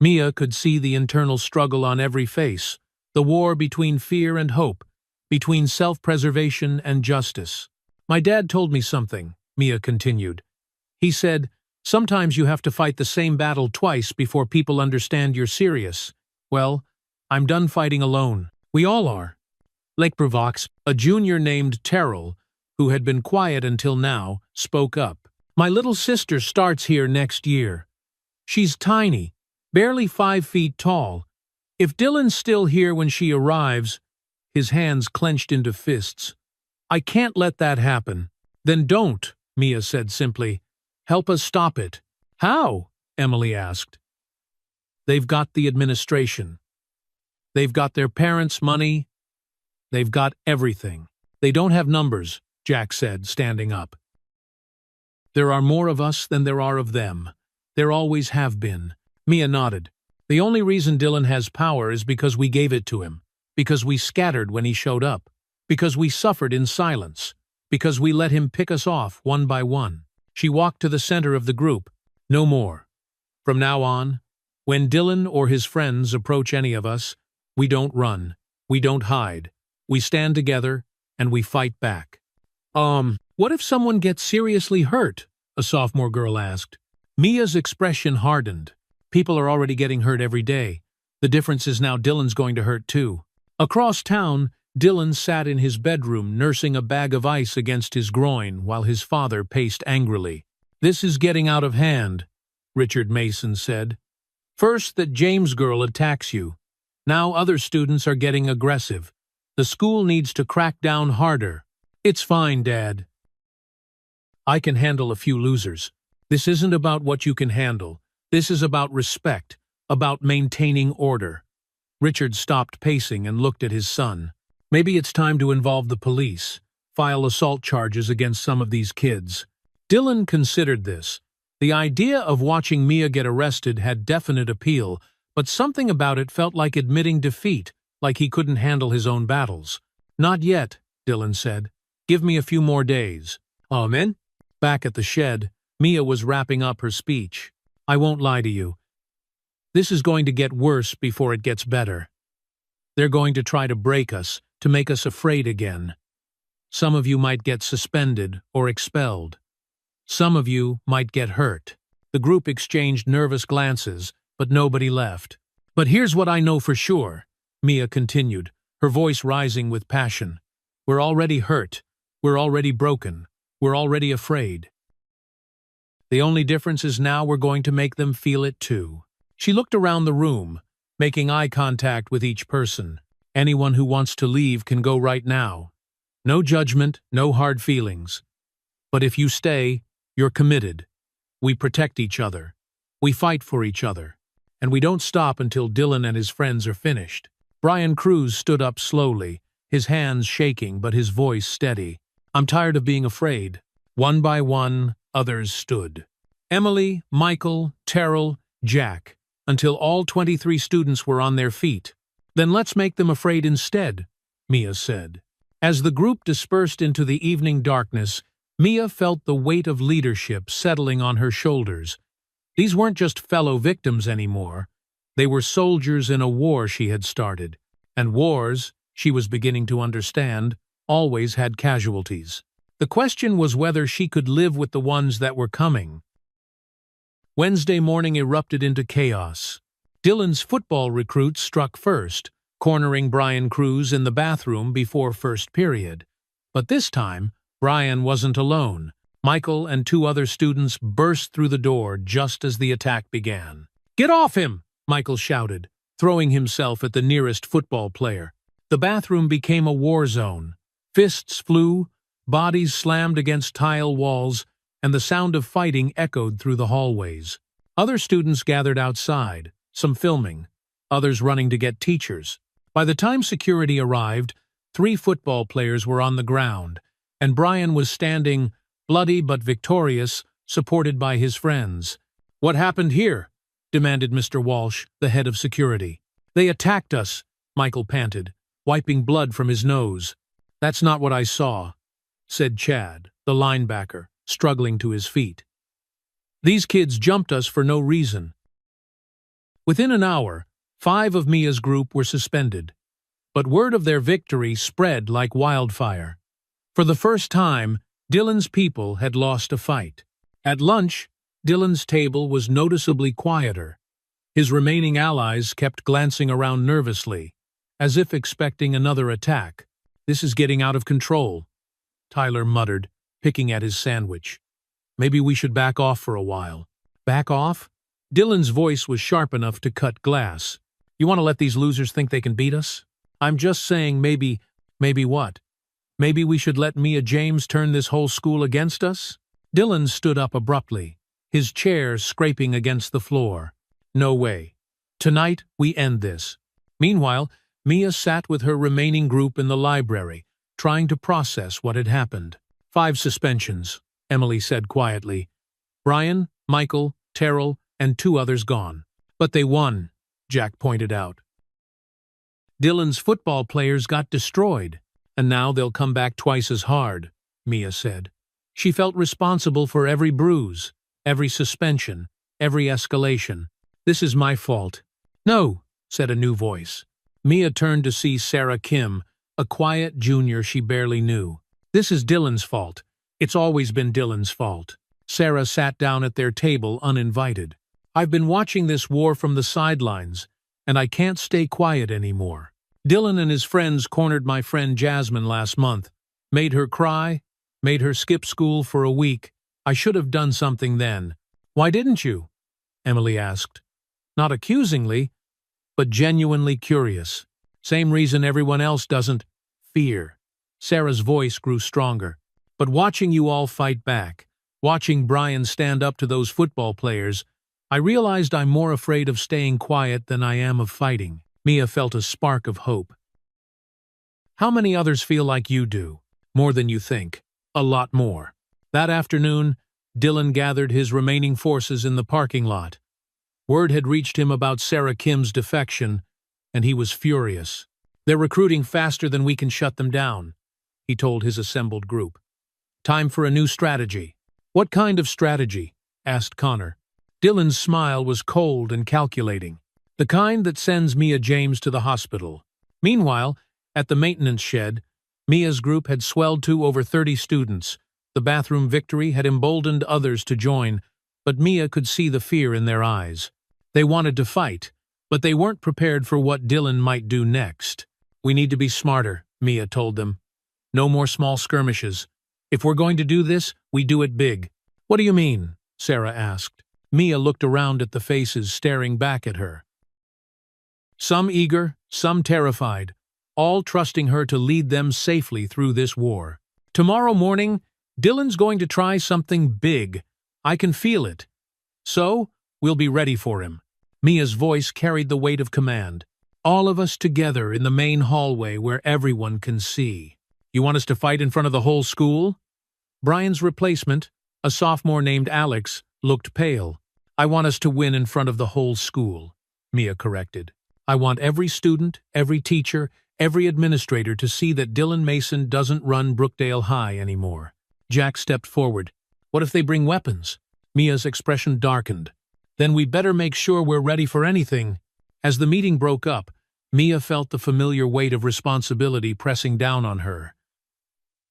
Mia could see the internal struggle on every face, the war between fear and hope, between self-preservation and justice. My dad told me something, Mia continued. He said, sometimes you have to fight the same battle twice before people understand you're serious. Well, I'm done fighting alone. We all are. BlakTruths, a junior named Terrell, who had been quiet until now, spoke up. My little sister starts here next year. She's tiny, barely 5 feet tall. If Dylan's still here when she arrives, his hands clenched into fists. I can't let that happen. Then don't, Mia said simply. Help us stop it. How? Emily asked. They've got the administration. They've got their parents' money. They've got everything. They don't have numbers, Jack said, standing up. There are more of us than there are of them. There always have been. Mia nodded. The only reason Dylan has power is because we gave it to him, because we scattered when he showed up, because we suffered in silence, because we let him pick us off one by one. She walked to the center of the group. No more. From now on, when Dylan or his friends approach any of us, we don't run, we don't hide. We stand together, and we fight back. What if someone gets seriously hurt? A sophomore girl asked. Mia's expression hardened. People are already getting hurt every day. The difference is now Dylan's going to hurt too. Across town, Dylan sat in his bedroom nursing a bag of ice against his groin while his father paced angrily. This is getting out of hand, Richard Mason said. First, that James girl attacks you. Now other students are getting aggressive. The school needs to crack down harder. It's fine, Dad. I can handle a few losers. This isn't about what you can handle. This is about respect, about maintaining order. Richard stopped pacing and looked at his son. Maybe it's time to involve the police, file assault charges against some of these kids. Dylan considered this. The idea of watching Mia get arrested had definite appeal, but something about it felt like admitting defeat, like he couldn't handle his own battles. Not yet, Dylan said. Give me a few more days. Amen? Back at the shed, Mia was wrapping up her speech. I won't lie to you. This is going to get worse before it gets better. They're going to try to break us, to make us afraid again. Some of you might get suspended or expelled. Some of you might get hurt. The group exchanged nervous glances, but nobody left. But here's what I know for sure, Mia continued, her voice rising with passion. We're already hurt. We're already broken. We're already afraid. The only difference is now we're going to make them feel it too. She looked around the room, making eye contact with each person. Anyone who wants to leave can go right now. No judgment, no hard feelings. But if you stay, you're committed. We protect each other. We fight for each other. And we don't stop until Dylan and his friends are finished. Brian Cruz stood up slowly, his hands shaking but his voice steady. I'm tired of being afraid. One by one, others stood. Emily, Michael, Terrell, Jack, until all 23 students were on their feet. "Then let's make them afraid instead," Mia said. As the group dispersed into the evening darkness, Mia felt the weight of leadership settling on her shoulders. These weren't just fellow victims anymore. They were soldiers in a war she had started. And wars, she was beginning to understand, always had casualties. The question was whether she could live with the ones that were coming. Wednesday morning erupted into chaos. Dylan's football recruits struck first, cornering Brian Cruz in the bathroom before first period. But this time, Brian wasn't alone. Michael and 2 other students burst through the door just as the attack began. "Get off him!" Michael shouted, throwing himself at the nearest football player. The bathroom became a war zone. Fists flew, bodies slammed against tile walls, and the sound of fighting echoed through the hallways. Other students gathered outside, some filming, others running to get teachers. By the time security arrived, 3 football players were on the ground, and Brian was standing, bloody but victorious, supported by his friends. "What happened here?" demanded Mr. Walsh, the head of security. "They attacked us," Michael panted, wiping blood from his nose. "That's not what I saw," said Chad, the linebacker, struggling to his feet. "These kids jumped us for no reason." Within an hour, 5 of Mia's group were suspended. But word of their victory spread like wildfire. For the first time, Dylan's people had lost a fight. At lunch, Dylan's table was noticeably quieter. His remaining allies kept glancing around nervously, as if expecting another attack. "This is getting out of control," Tyler muttered, picking at his sandwich. "Maybe we should back off for a while." "Back off?" Dylan's voice was sharp enough to cut glass. "You want to let these losers think they can beat us? I'm just saying maybe what? Maybe we should let Mia James turn this whole school against us?" Dylan stood up abruptly, his chair scraping against the floor. "No way. Tonight, we end this." Meanwhile, Mia sat with her remaining group in the library, trying to process what had happened. 5 suspensions, Emily said quietly. Brian, Michael, Terrell, and 2 others gone. "But they won," Jack pointed out. "Dylan's football players got destroyed, and now they'll come back twice as hard," Mia said. She felt responsible for every bruise, every suspension, every escalation. "This is my fault." "No," said a new voice. Mia turned to see Sarah Kim, a quiet junior she barely knew. "This is Dylan's fault. It's always been Dylan's fault." Sarah sat down at their table uninvited. "I've been watching this war from the sidelines, and I can't stay quiet anymore. Dylan and his friends cornered my friend Jasmine last month, made her cry, made her skip school for a week. I should have done something then." "Why didn't you?" Emily asked. Not accusingly, but genuinely curious. "Same reason everyone else doesn't. Fear." Sarah's voice grew stronger. "But watching you all fight back, watching Brian stand up to those football players, I realized I'm more afraid of staying quiet than I am of fighting." Mia felt a spark of hope. "How many others feel like you do? More than you think. A lot more." That afternoon, Dylan gathered his remaining forces in the parking lot. Word had reached him about Sarah Kim's defection, and he was furious. "They're recruiting faster than we can shut them down," he told his assembled group. "Time for a new strategy." "What kind of strategy?" asked Connor. Dylan's smile was cold and calculating. "The kind that sends Mia James to the hospital." Meanwhile, at the maintenance shed, Mia's group had swelled to over 30 students. The bathroom victory had emboldened others to join, but Mia could see the fear in their eyes. They wanted to fight, but they weren't prepared for what Dylan might do next. "We need to be smarter," Mia told them. "No more small skirmishes. If we're going to do this, we do it big." "What do you mean?" Sarah asked. Mia looked around at the faces staring back at her. Some eager, some terrified, all trusting her to lead them safely through this war. "Tomorrow morning, Dylan's going to try something big. I can feel it. So, we'll be ready for him." Mia's voice carried the weight of command. "All of us together in the main hallway where everyone can see." "You want us to fight in front of the whole school?" Brian's replacement, a sophomore named Alex, looked pale. "I want us to win in front of the whole school," Mia corrected. "I want every student, every teacher, every administrator to see that Dylan Mason doesn't run Brookdale High anymore." Jack stepped forward. "What if they bring weapons?" Mia's expression darkened. "Then we better make sure we're ready for anything." As the meeting broke up, Mia felt the familiar weight of responsibility pressing down on her.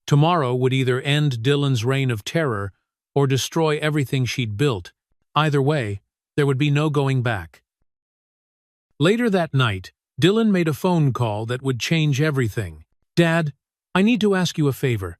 Tomorrow would either end Dylan's reign of terror or destroy everything she'd built. Either way, there would be no going back. Later that night, Dylan made a phone call that would change everything. "Dad, I need to ask you a favor.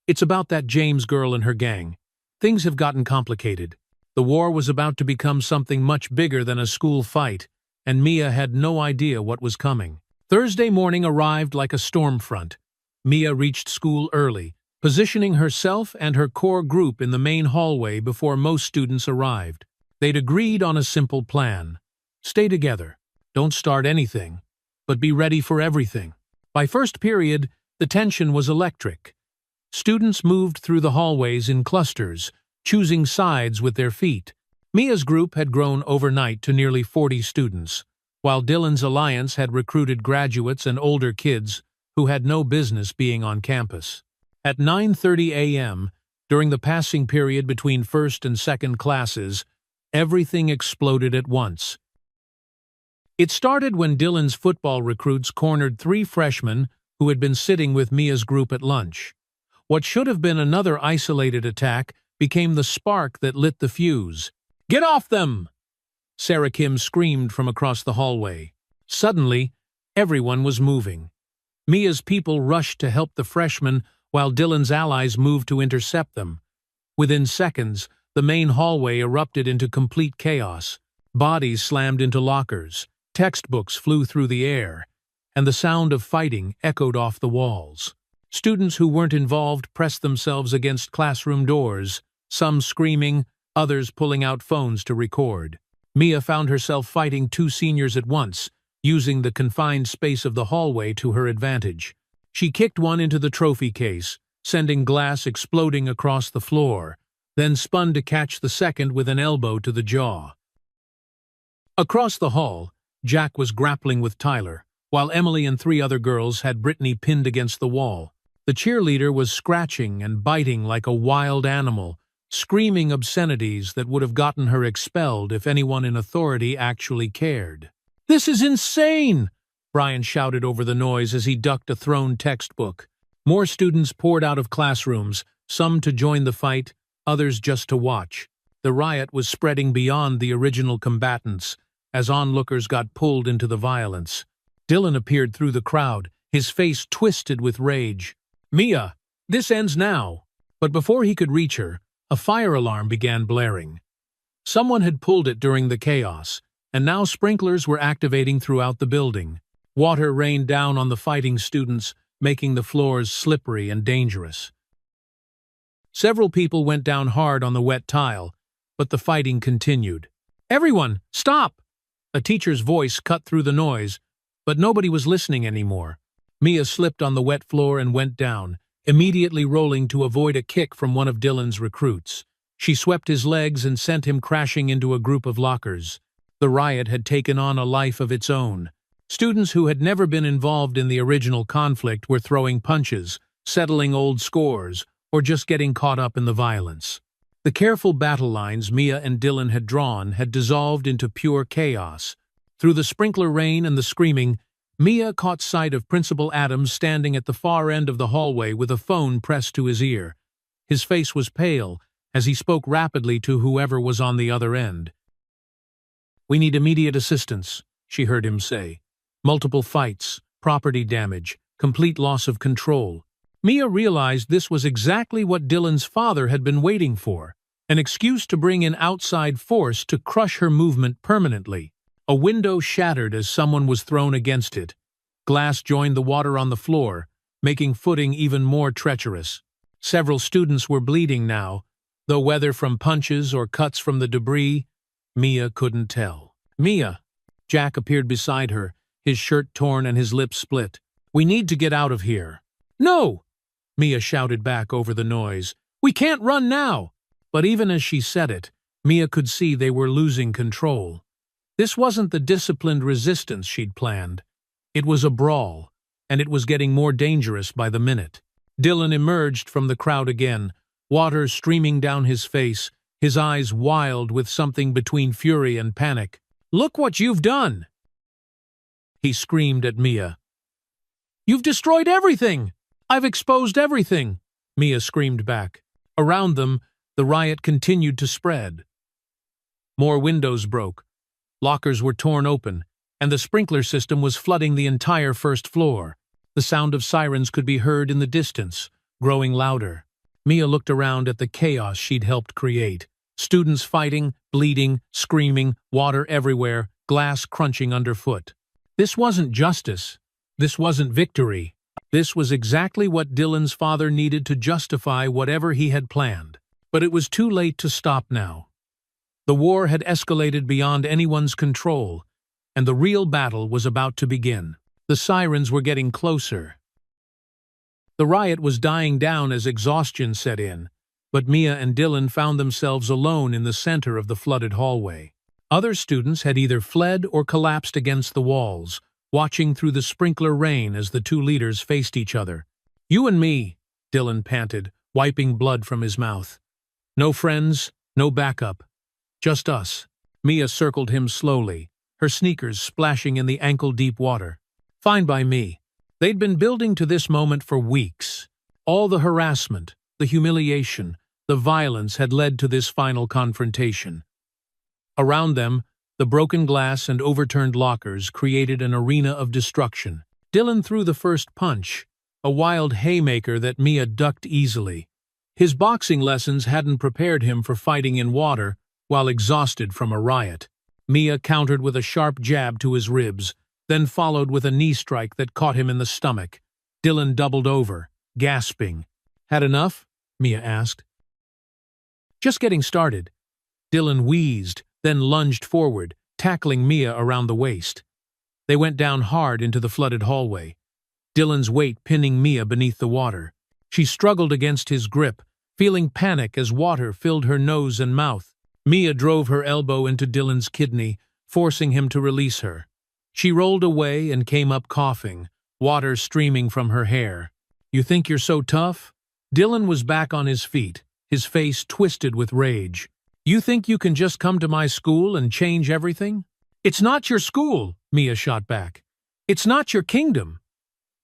It's about that James girl and her gang. Things have gotten complicated. The war was about to become something much bigger than a school fight, and Mia had no idea what was coming." Thursday morning arrived like a storm front. Mia reached school early, positioning herself and her core group in the main hallway before most students arrived. They'd agreed on a simple plan. Stay together. Don't start anything, but be ready for everything. By first period, the tension was electric. Students moved through the hallways in clusters, choosing sides with their feet. Mia's group had grown overnight to nearly 40 students, while Dylan's alliance had recruited graduates and older kids who had no business being on campus. At 9:30 a.m., during the passing period between first and second classes, everything exploded at once. It started when Dylan's football recruits cornered 3 freshmen who had been sitting with Mia's group at lunch. What should have been another isolated attack became the spark that lit the fuse. "Get off them!" Sarah Kim screamed from across the hallway. Suddenly, everyone was moving. Mia's people rushed to help the freshmen, while Dylan's allies moved to intercept them. Within seconds, the main hallway erupted into complete chaos. Bodies slammed into lockers, textbooks flew through the air, and the sound of fighting echoed off the walls. Students who weren't involved pressed themselves against classroom doors, some screaming, others pulling out phones to record. Mia found herself fighting 2 seniors at once, using the confined space of the hallway to her advantage. She kicked one into the trophy case, sending glass exploding across the floor, then spun to catch the second with an elbow to the jaw. Across the hall, Jack was grappling with Tyler, while Emily and 3 other girls had Brittany pinned against the wall. The cheerleader was scratching and biting like a wild animal, screaming obscenities that would have gotten her expelled if anyone in authority actually cared. "This is insane!" Brian shouted over the noise as he ducked a thrown textbook. More students poured out of classrooms, some to join the fight, others just to watch. The riot was spreading beyond the original combatants, as onlookers got pulled into the violence. Dylan appeared through the crowd, his face twisted with rage. "Mia, this ends now!" But before he could reach her, a fire alarm began blaring. Someone had pulled it during the chaos, and now sprinklers were activating throughout the building. Water rained down on the fighting students, making the floors slippery and dangerous. Several people went down hard on the wet tile, but the fighting continued. "Everyone, stop!" A teacher's voice cut through the noise, but nobody was listening anymore. Mia slipped on the wet floor and went down, immediately rolling to avoid a kick from one of Dylan's recruits. She swept his legs and sent him crashing into a group of lockers. The riot had taken on a life of its own. Students who had never been involved in the original conflict were throwing punches, settling old scores, or just getting caught up in the violence. The careful battle lines Mia and Dylan had drawn had dissolved into pure chaos. Through the sprinkler rain and the screaming, Mia caught sight of Principal Adams standing at the far end of the hallway with a phone pressed to his ear. His face was pale as he spoke rapidly to whoever was on the other end. "We need immediate assistance," she heard him say. "Multiple fights, property damage, complete loss of control." Mia realized this was exactly what Dylan's father had been waiting for, an excuse to bring in outside force to crush her movement permanently. A window shattered as someone was thrown against it. Glass joined the water on the floor, making footing even more treacherous. Several students were bleeding now, though whether from punches or cuts from the debris, Mia couldn't tell. "Mia!" Jack appeared beside her, his shirt torn and his lips split. "We need to get out of here." "No!" Mia shouted back over the noise. We can't run now! But even as she said it, Mia could see they were losing control. This wasn't the disciplined resistance she'd planned. It was a brawl, and it was getting more dangerous by the minute. Dylan emerged from the crowd again, water streaming down his face, his eyes wild with something between fury and panic. "Look what you've done!" he screamed at Mia. "You've destroyed everything! I've exposed everything!" Mia screamed back. Around them, the riot continued to spread. More windows broke, lockers were torn open, and the sprinkler system was flooding the entire first floor. The sound of sirens could be heard in the distance, growing louder. Mia looked around at the chaos she'd helped create. Students fighting, bleeding, screaming, water everywhere, glass crunching underfoot. This wasn't justice. This wasn't victory. This was exactly what Dylan's father needed to justify whatever he had planned. But it was too late to stop now. The war had escalated beyond anyone's control, and the real battle was about to begin. The sirens were getting closer. The riot was dying down as exhaustion set in, but Mia and Dylan found themselves alone in the center of the flooded hallway. Other students had either fled or collapsed against the walls, watching through the sprinkler rain as the two leaders faced each other. "You and me," Dylan panted, wiping blood from his mouth. "No friends, no backup. Just us." Mia circled him slowly, her sneakers splashing in the ankle-deep water. "Fine by me." They'd been building to this moment for weeks. All the harassment, the humiliation, the violence had led to this final confrontation. Around them, the broken glass and overturned lockers created an arena of destruction. Dylan threw the first punch, a wild haymaker that Mia ducked easily. His boxing lessons hadn't prepared him for fighting in water while exhausted from a riot. Mia countered with a sharp jab to his ribs, then followed with a knee strike that caught him in the stomach. Dylan doubled over, gasping. "Had enough?" Mia asked. "Just getting started." Dylan wheezed, then lunged forward, tackling Mia around the waist. They went down hard into the flooded hallway, Dylan's weight pinning Mia beneath the water. She struggled against his grip, feeling panic as water filled her nose and mouth. Mia drove her elbow into Dylan's kidney, forcing him to release her. She rolled away and came up coughing, water streaming from her hair. "You think you're so tough?" Dylan was back on his feet, his face twisted with rage. "You think you can just come to my school and change everything?" "It's not your school," Mia shot back. "It's not your kingdom.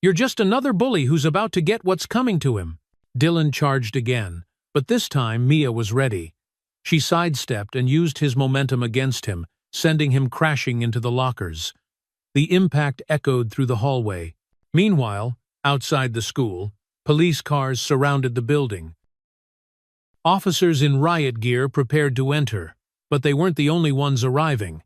You're just another bully who's about to get what's coming to him." Dylan charged again, but this time Mia was ready. She sidestepped and used his momentum against him, sending him crashing into the lockers. The impact echoed through the hallway. Meanwhile, outside the school, police cars surrounded the building. Officers in riot gear prepared to enter, but they weren't the only ones arriving.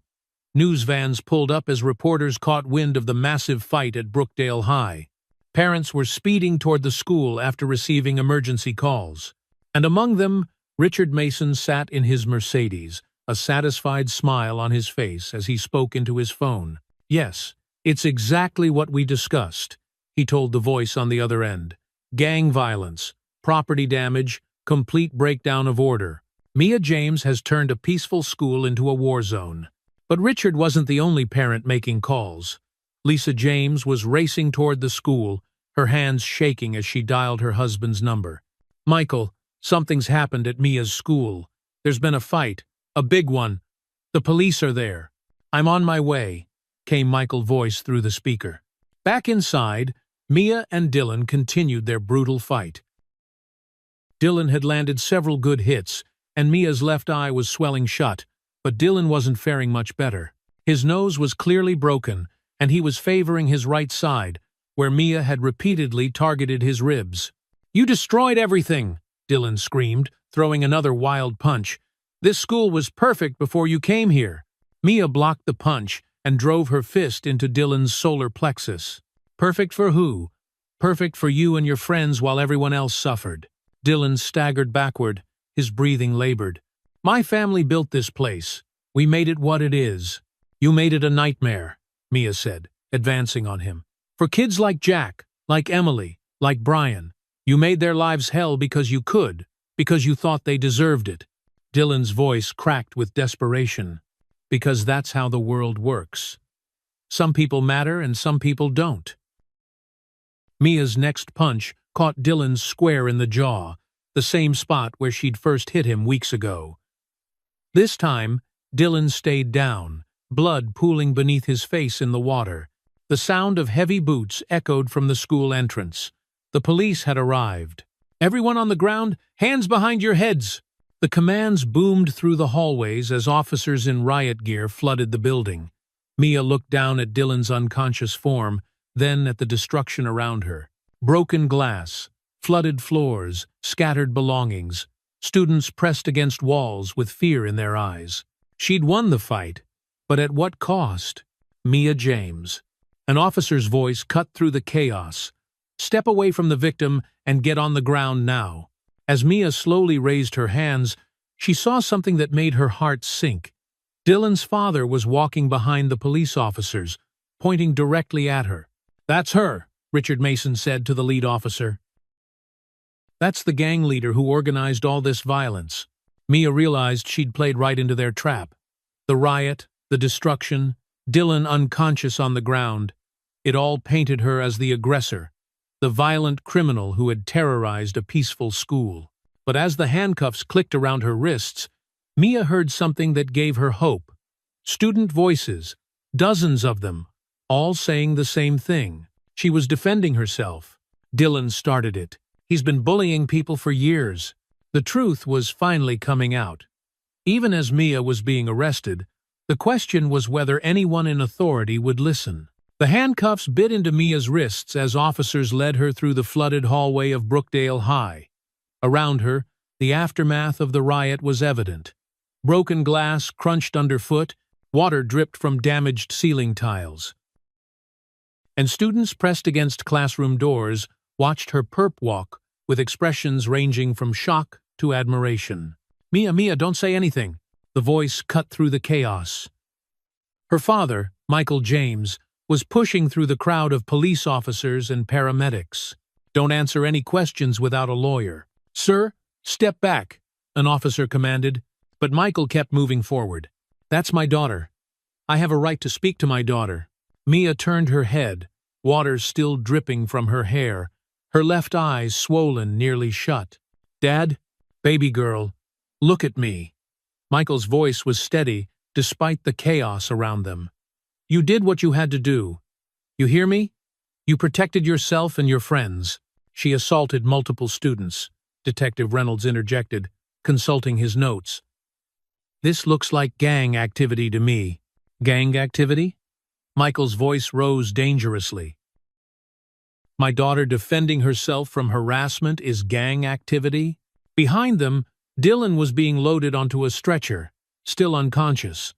News vans pulled up as reporters caught wind of the massive fight at Brookdale High. Parents were speeding toward the school after receiving emergency calls. And among them, Richard Mason sat in his Mercedes, a satisfied smile on his face as he spoke into his phone. "Yes, it's exactly what we discussed," he told the voice on the other end. "Gang violence, property damage, complete breakdown of order. Mia James has turned a peaceful school into a war zone." But Richard wasn't the only parent making calls. Lisa James was racing toward the school, her hands shaking as she dialed her husband's number. "Michael, something's happened at Mia's school. There's been a fight, a big one. The police are there. I'm on my way," came Michael's voice through the speaker. Back inside, Mia and Dylan continued their brutal fight. Dylan had landed several good hits, and Mia's left eye was swelling shut, but Dylan wasn't faring much better. His nose was clearly broken, and he was favoring his right side, where Mia had repeatedly targeted his ribs. "You destroyed everything!" Dylan screamed, throwing another wild punch. "This school was perfect before you came here." Mia blocked the punch and drove her fist into Dylan's solar plexus. "Perfect for who?" "Perfect for you and your friends while everyone else suffered." Dylan staggered backward, his breathing labored. "My family built this place. We made it what it is." "You made it a nightmare," Mia said, advancing on him. "For kids like Jack, like Emily, like Brian. You made their lives hell because you could. Because you thought they deserved it. Dylan's voice cracked with desperation. Because that's how the world works. Some people matter and some people don't. Mia's next punch caught Dylan square in the jaw, the same spot where she'd first hit him weeks ago. This time, Dylan stayed down, blood pooling beneath his face in the water. The sound of heavy boots echoed from the school entrance. The police had arrived. "Everyone on the ground, hands behind your heads!" The commands boomed through the hallways as officers in riot gear flooded the building. Mia looked down at Dylan's unconscious form, then at the destruction around her. Broken glass, flooded floors, scattered belongings. Students pressed against walls with fear in their eyes. She'd won the fight, but at what cost? Mia James. An officer's voice cut through the chaos. "Step away from the victim and get on the ground now." As Mia slowly raised her hands, she saw something that made her heart sink. Dylan's father was walking behind the police officers, pointing directly at her. "That's her," Richard Mason said to the lead officer. "That's the gang leader who organized all this violence." Mia realized she'd played right into their trap. The riot, the destruction, Dylan unconscious on the ground. It all painted her as the aggressor, the violent criminal who had terrorized a peaceful school. But as the handcuffs clicked around her wrists, Mia heard something that gave her hope. Student voices, dozens of them, all saying the same thing. She was defending herself. Dylan started it. He's been bullying people for years. The truth was finally coming out. Even as Mia was being arrested, the question was whether anyone in authority would listen. The handcuffs bit into Mia's wrists as officers led her through the flooded hallway of Brookdale High. Around her, the aftermath of the riot was evident. Broken glass crunched underfoot, water dripped from damaged ceiling tiles. And students pressed against classroom doors watched her perp walk with expressions ranging from shock to admiration. Mia, don't say anything." The voice cut through the chaos. Her father, Michael James, was pushing through the crowd of police officers and paramedics. "Don't answer any questions without a lawyer." "Sir, step back," an officer commanded, but Michael kept moving forward. "That's my daughter. I have a right to speak to my daughter." Mia turned her head, water still dripping from her hair, her left eye swollen nearly shut. "Dad, baby girl, look at me." Michael's voice was steady despite the chaos around them. "You did what you had to do. You hear me? You protected yourself and your friends." "She assaulted multiple students," Detective Reynolds interjected, consulting his notes. "This looks like gang activity to me." "Gang activity?" Michael's voice rose dangerously. "My daughter defending herself from harassment is gang activity?" Behind them, Dylan was being loaded onto a stretcher, still unconscious.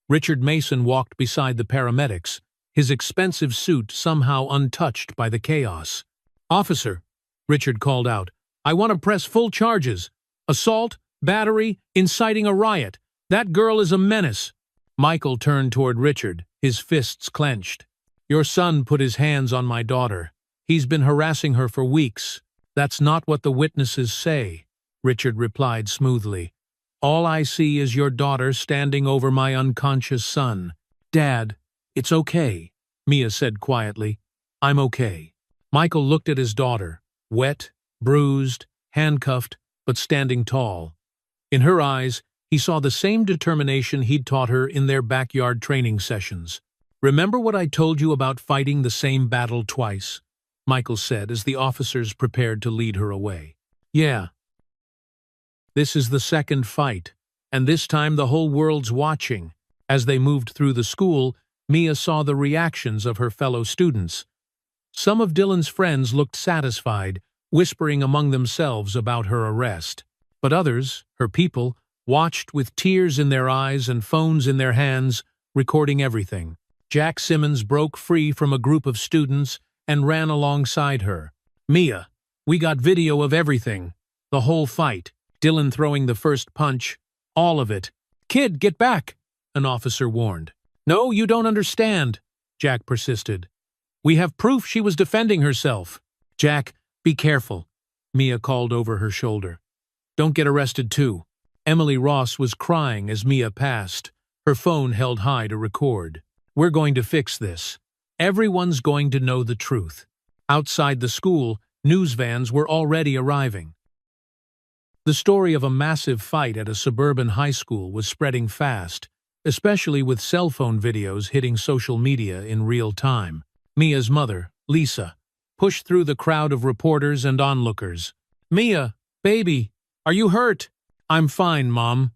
Richard Mason walked beside the paramedics, his expensive suit somehow untouched by the chaos. "Officer," Richard called out, "I want to press full charges. Assault, battery, inciting a riot. That girl is a menace." Michael turned toward Richard, his fists clenched. "Your son put his hands on my daughter. He's been harassing her for weeks." "That's not what the witnesses say," Richard replied smoothly. "All I see is your daughter standing over my unconscious son." "Dad, it's okay," Mia said quietly. "I'm okay." Michael looked at his daughter, wet, bruised, handcuffed, but standing tall. In her eyes, he saw the same determination he'd taught her in their backyard training sessions. "Remember what I told you about fighting the same battle twice?" Michael said as the officers prepared to lead her away. "Yeah. This is the second fight, and this time the whole world's watching." As they moved through the school, Mia saw the reactions of her fellow students. Some of Dylan's friends looked satisfied, whispering among themselves about her arrest. But others, her people, watched with tears in their eyes and phones in their hands, recording everything. Jack Simmons broke free from a group of students and ran alongside her. "Mia, we got video of everything. The whole fight. Dylan throwing the first punch. All of it." "Kid, get back," an officer warned. "No, you don't understand," Jack persisted. "We have proof she was defending herself." "Jack, be careful," Mia called over her shoulder. Don't get arrested too." Emily Ross was crying as Mia passed, her phone held high to record. "We're going to fix this. Everyone's going to know the truth." Outside the school, news vans were already arriving. The story of a massive fight at a suburban high school was spreading fast, especially with cell phone videos hitting social media in real time. Mia's mother, Lisa, pushed through the crowd of reporters and onlookers. "Mia, baby, are you hurt?" "I'm fine, Mom,"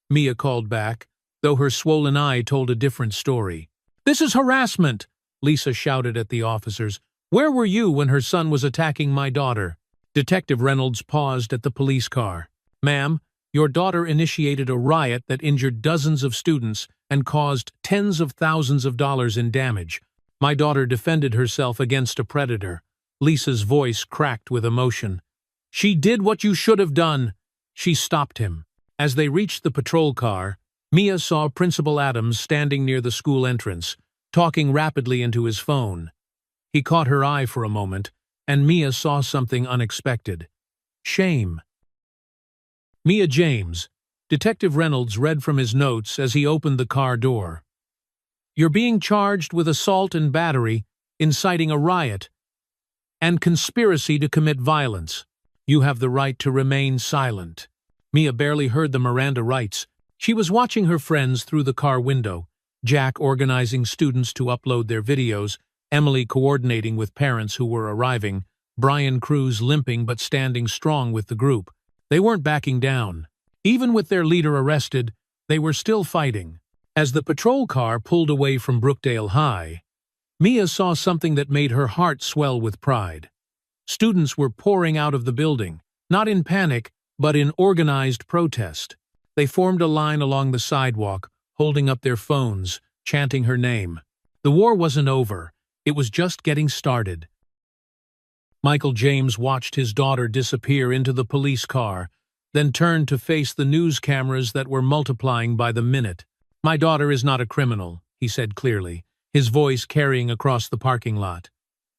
Mia called back, though her swollen eye told a different story. "This is harassment," Lisa shouted at the officers. "Where were you when her son was attacking my daughter?" Detective Reynolds paused at the police car. "Ma'am, your daughter initiated a riot that injured dozens of students and caused tens of thousands of dollars in damage. My daughter defended herself against a predator." Lisa's voice cracked with emotion. "She did what you should have done." She stopped him. As they reached the patrol car, Mia saw Principal Adams standing near the school entrance, talking rapidly into his phone. He caught her eye for a moment, and Mia saw something unexpected. Shame. "Mia James," Detective Reynolds read from his notes as he opened the car door. "You're being charged with assault and battery, inciting a riot, and conspiracy to commit violence. You have the right to remain silent." Mia barely heard the Miranda rights. She was watching her friends through the car window, Jack organizing students to upload their videos, Emily coordinating with parents who were arriving, Brian Cruz limping but standing strong with the group. They weren't backing down. Even with their leader arrested, they were still fighting. As the patrol car pulled away from Brookdale High, Mia saw something that made her heart swell with pride. Students were pouring out of the building, not in panic, but in organized protest. They formed a line along the sidewalk, holding up their phones, chanting her name. The war wasn't over. It was just getting started. Michael James watched his daughter disappear into the police car, then turned to face the news cameras that were multiplying by the minute. "My daughter is not a criminal," he said clearly, his voice carrying across the parking lot.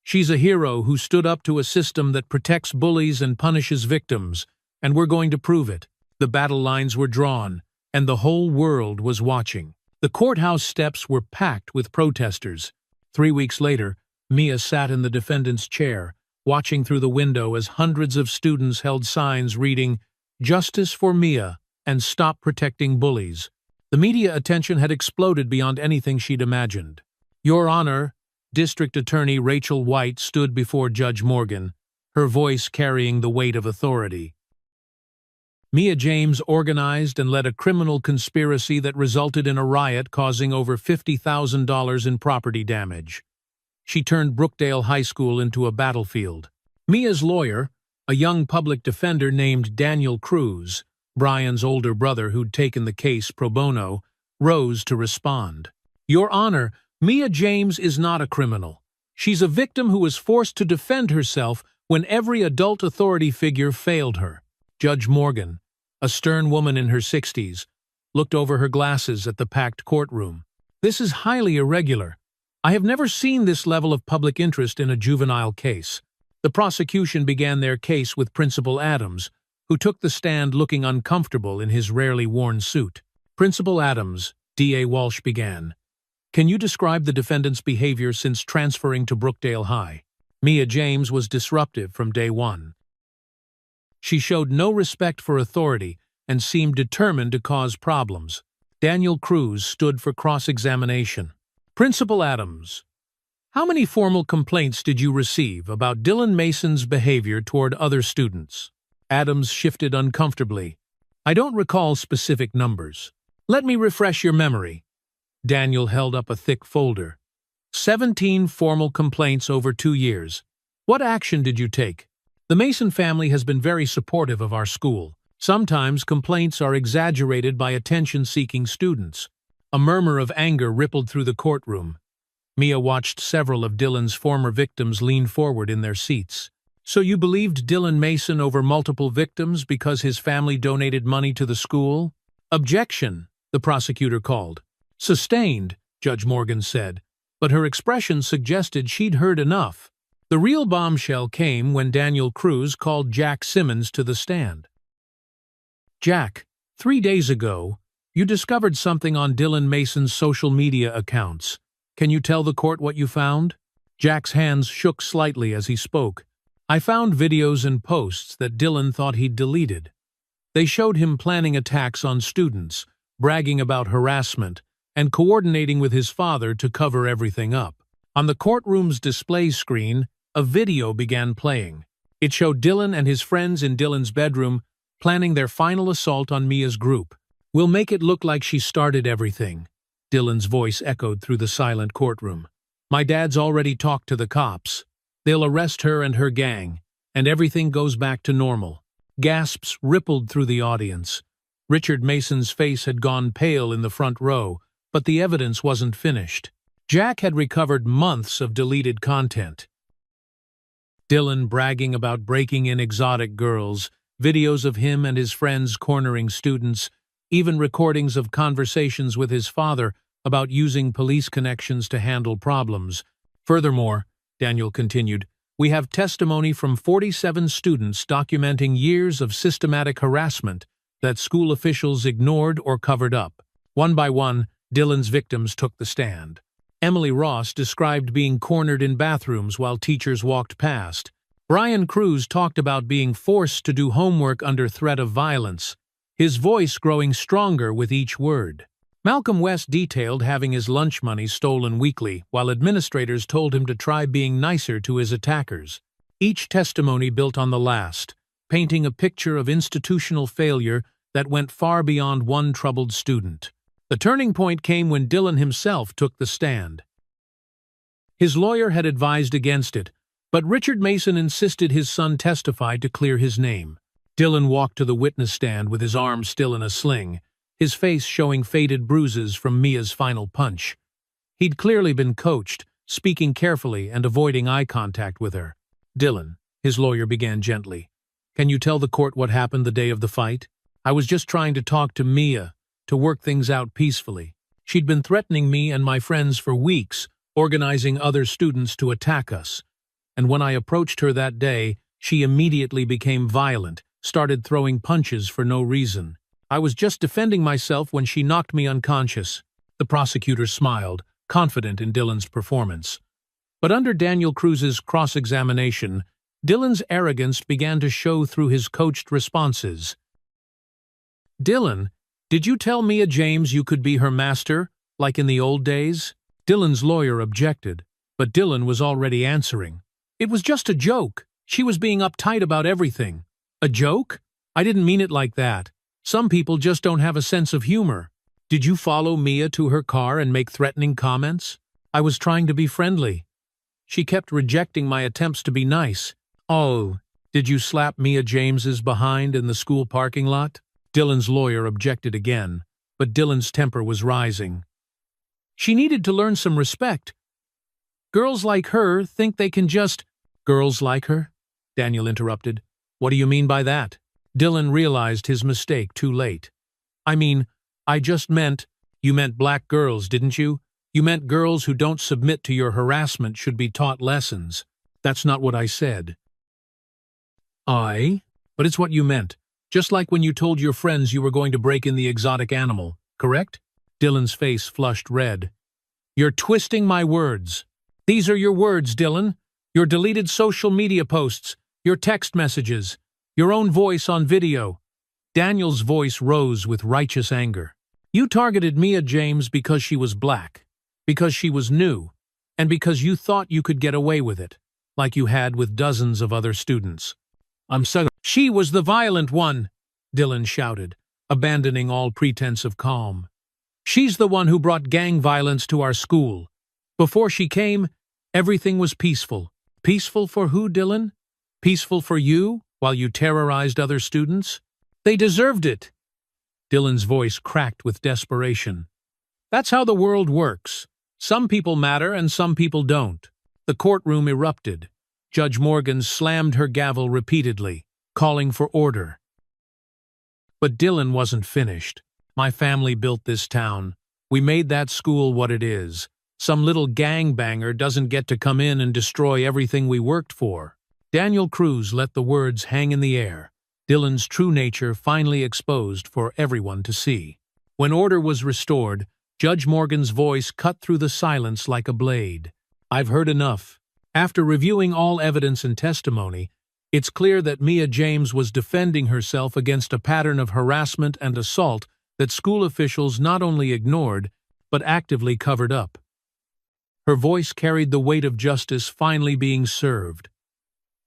"She's a hero who stood up to a system that protects bullies and punishes victims, and we're going to prove it." The battle lines were drawn, and the whole world was watching. The courthouse steps were packed with protesters. 3 weeks later, Mia sat in the defendant's chair, watching through the window as hundreds of students held signs reading, "Justice for Mia" and "Stop protecting bullies." The media attention had exploded beyond anything she'd imagined. "Your Honor," District Attorney Rachel White stood before Judge Morgan, her voice carrying the weight of authority. "Mia James organized and led a criminal conspiracy that resulted in a riot causing over $50,000 in property damage. She turned Brookdale High School into a battlefield." Mia's lawyer, a young public defender named Daniel Cruz, Brian's older brother who'd taken the case pro bono, rose to respond. "Your Honor, Mia James is not a criminal. She's a victim who was forced to defend herself when every adult authority figure failed her." Judge Morgan, a stern woman in her 60s, looked over her glasses at the packed courtroom. "This is highly irregular. I have never seen this level of public interest in a juvenile case." The prosecution began their case with Principal Adams, who took the stand looking uncomfortable in his rarely worn suit. "Principal Adams," D.A. Walsh began, "can you describe the defendant's behavior since transferring to Brookdale High?" Mia James was disruptive from day one. She showed no respect for authority and seemed determined to cause problems. Daniel Cruz stood for cross-examination. "Principal Adams, how many formal complaints did you receive about Dylan Mason's behavior toward other students?" Adams shifted uncomfortably. "I don't recall specific numbers." "Let me refresh your memory." Daniel held up a thick folder. 17 formal complaints over 2 years. What action did you take?" "The Mason family has been very supportive of our school. Sometimes complaints are exaggerated by attention-seeking students." A murmur of anger rippled through the courtroom. Mia watched several of Dylan's former victims lean forward in their seats. "So you believed Dylan Mason over multiple victims because his family donated money to the school?" "Objection," the prosecutor called. "Sustained," Judge Morgan said, but her expression suggested she'd heard enough. The real bombshell came when Daniel Cruz called Jack Simmons to the stand. Jack, 3 days ago, you discovered something on Dylan Mason's social media accounts. Can you tell the court what you found? Jack's hands shook slightly as he spoke. I found videos and posts that Dylan thought he'd deleted. They showed him planning attacks on students, bragging about harassment, and coordinating with his father to cover everything up. On the courtroom's display screen, a video began playing. It showed Dylan and his friends in Dylan's bedroom planning their final assault on Mia's group. "We'll make it look like she started everything," Dylan's voice echoed through the silent courtroom. "My dad's already talked to the cops. They'll arrest her and her gang, and everything goes back to normal." Gasps rippled through the audience. Richard Mason's face had gone pale in the front row, but the evidence wasn't finished. Jack had recovered months of deleted content. Dylan bragging about breaking in exotic girls, videos of him and his friends cornering students, even recordings of conversations with his father about using police connections to handle problems. Furthermore, Daniel continued, we have testimony from 47 students documenting years of systematic harassment that school officials ignored or covered up. One by one, Dylan's victims took the stand. Emily Ross described being cornered in bathrooms while teachers walked past. Brian Cruz talked about being forced to do homework under threat of violence, his voice growing stronger with each word. Malcolm West detailed having his lunch money stolen weekly, while administrators told him to try being nicer to his attackers. Each testimony built on the last, painting a picture of institutional failure that went far beyond one troubled student. The turning point came when Dylan himself took the stand. His lawyer had advised against it, but Richard Mason insisted his son testify to clear his name. Dylan walked to the witness stand with his arm still in a sling, his face showing faded bruises from Mia's final punch. He'd clearly been coached, speaking carefully and avoiding eye contact with her. "Dylan," his lawyer began gently, "can you tell the court what happened the day of the fight? I was just trying to talk to Mia, to work things out peacefully. She'd been threatening me and my friends for weeks, organizing other students to attack us. And when I approached her that day, she immediately became violent, started throwing punches for no reason. I was just defending myself when she knocked me unconscious." The prosecutor smiled, confident in Dylan's performance. But under Daniel Cruz's cross-examination, Dylan's arrogance began to show through his coached responses. "Dylan, did you tell Mia James you could be her master, like in the old days?" Dylan's lawyer objected, but Dylan was already answering. "It was just a joke. She was being uptight about everything." "A joke? I didn't mean it like that. Some people just don't have a sense of humor. Did you follow Mia to her car and make threatening comments?" "I was trying to be friendly. She kept rejecting my attempts to be nice." "Oh, did you slap Mia James's behind in the school parking lot?" Dylan's lawyer objected again, but Dylan's temper was rising. "She needed to learn some respect. Girls like her think they can just—" "Girls like her?" Daniel interrupted. "What do you mean by that?" Dylan realized his mistake too late. "I mean, I just meant—" "You meant black girls, didn't you? You meant girls who don't submit to your harassment should be taught lessons." "That's not what I said." "Aye, but it's what you meant. Just like when you told your friends you were going to break in the exotic animal, correct?" Dylan's face flushed red. "You're twisting my words. These are your words, Dylan. Your deleted social media posts, your text messages, your own voice on video." Daniel's voice rose with righteous anger. "You targeted Mia James because she was black, because she was new, and because you thought you could get away with it, like you had with dozens of other students." "I'm sorry." "She was the violent one," Dylan shouted, abandoning all pretense of calm. "She's the one who brought gang violence to our school. Before she came, everything was peaceful." "Peaceful for who, Dylan? Peaceful for you, while you terrorized other students? They deserved it." Dylan's voice cracked with desperation. "That's how the world works. Some people matter and some people don't." The courtroom erupted. Judge Morgan slammed her gavel repeatedly, calling for order. But Dylan wasn't finished. "My family built this town. We made that school what it is. Some little gangbanger doesn't get to come in and destroy everything we worked for." Daniel Cruz let the words hang in the air. Dylan's true nature finally exposed for everyone to see. When order was restored, Judge Morgan's voice cut through the silence like a blade. "I've heard enough. After reviewing all evidence and testimony, it's clear that Mia James was defending herself against a pattern of harassment and assault that school officials not only ignored, but actively covered up." Her voice carried the weight of justice finally being served.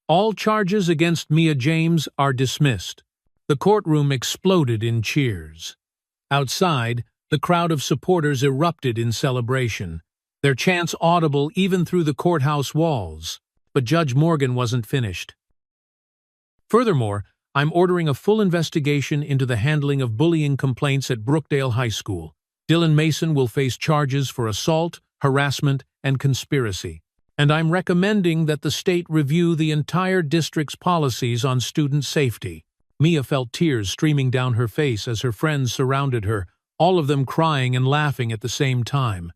"All charges against Mia James are dismissed." The courtroom exploded in cheers. Outside, the crowd of supporters erupted in celebration, their chants audible even through the courthouse walls. But Judge Morgan wasn't finished. "Furthermore, I'm ordering a full investigation into the handling of bullying complaints at Brookdale High School. Dylan Mason will face charges for assault, harassment, and conspiracy. And I'm recommending that the state review the entire district's policies on student safety." Mia felt tears streaming down her face as her friends surrounded her, all of them crying and laughing at the same time.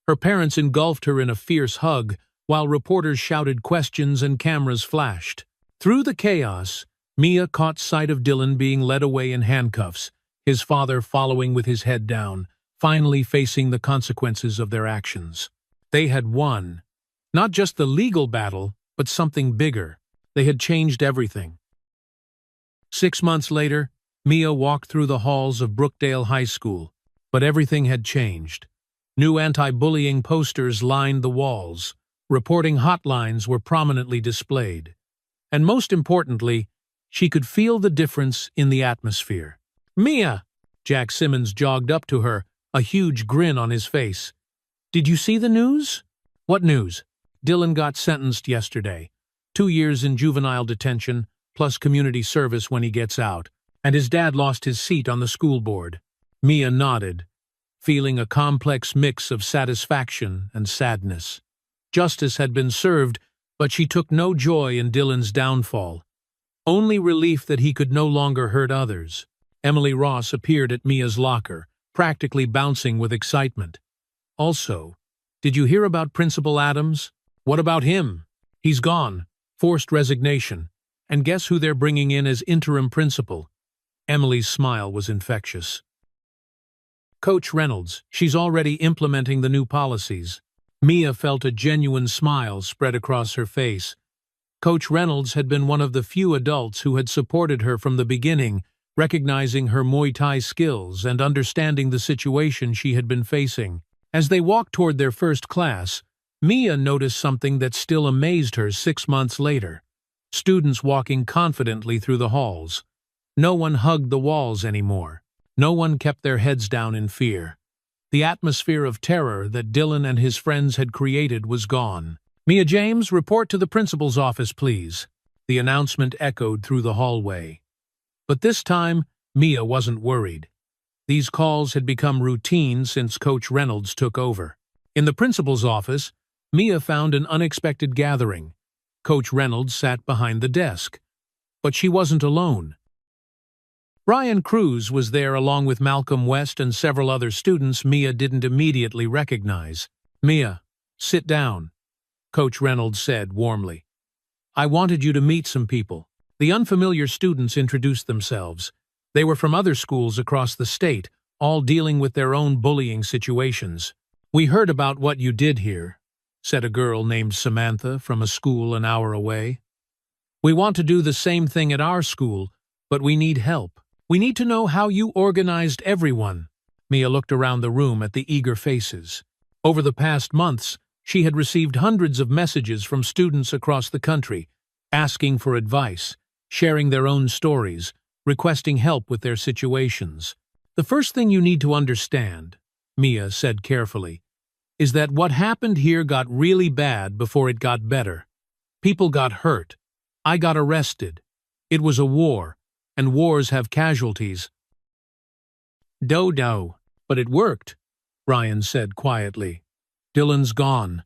Her parents engulfed her in a fierce hug, while reporters shouted questions and cameras flashed. Through the chaos, Mia caught sight of Dylan being led away in handcuffs, his father following with his head down, finally facing the consequences of their actions. They had won. Not just the legal battle, but something bigger. They had changed everything. 6 months later, Mia walked through the halls of Brookdale High School, but everything had changed. New anti-bullying posters lined the walls, reporting hotlines were prominently displayed. And most importantly, she could feel the difference in the atmosphere. "Mia!" Jack Simmons jogged up to her, a huge grin on his face. "Did you see the news?" "What news?" "Dylan got sentenced yesterday. 2 years in juvenile detention, plus community service when he gets out. And his dad lost his seat on the school board." Mia nodded, feeling a complex mix of satisfaction and sadness. Justice had been served, but she took no joy in Dylan's downfall. Only relief that he could no longer hurt others. Emily Ross appeared at Mia's locker, practically bouncing with excitement. "Also, did you hear about Principal Adams?" "What about him?" "He's gone. Forced resignation. And guess who they're bringing in as interim principal?" Emily's smile was infectious. "Coach Reynolds. She's already implementing the new policies." Mia felt a genuine smile spread across her face. Coach Reynolds had been one of the few adults who had supported her from the beginning, recognizing her Muay Thai skills and understanding the situation she had been facing. As they walked toward their first class, Mia noticed something that still amazed her 6 months later. Students walking confidently through the halls. No one hugged the walls anymore. No one kept their heads down in fear. The atmosphere of terror that Dylan and his friends had created was gone. "Mia James, report to the principal's office, please." The announcement echoed through the hallway. But this time, Mia wasn't worried. These calls had become routine since Coach Reynolds took over. In the principal's office, Mia found an unexpected gathering. Coach Reynolds sat behind the desk. But she wasn't alone. Brian Cruz was there along with Malcolm West and several other students Mia didn't immediately recognize. "Mia, sit down," Coach Reynolds said warmly. "I wanted you to meet some people." The unfamiliar students introduced themselves. They were from other schools across the state, all dealing with their own bullying situations. "We heard about what you did here," said a girl named Samantha from a school an hour away. "We want to do the same thing at our school, but we need help. We need to know how you organized everyone." Mia looked around the room at the eager faces. Over the past months, she had received hundreds of messages from students across the country, asking for advice, sharing their own stories, requesting help with their situations. "The first thing you need to understand," Mia said carefully, "is that what happened here got really bad before it got better. People got hurt. I got arrested. It was a war, and wars have casualties." "Dodo, but it worked," Brian said quietly. "Dylan's gone.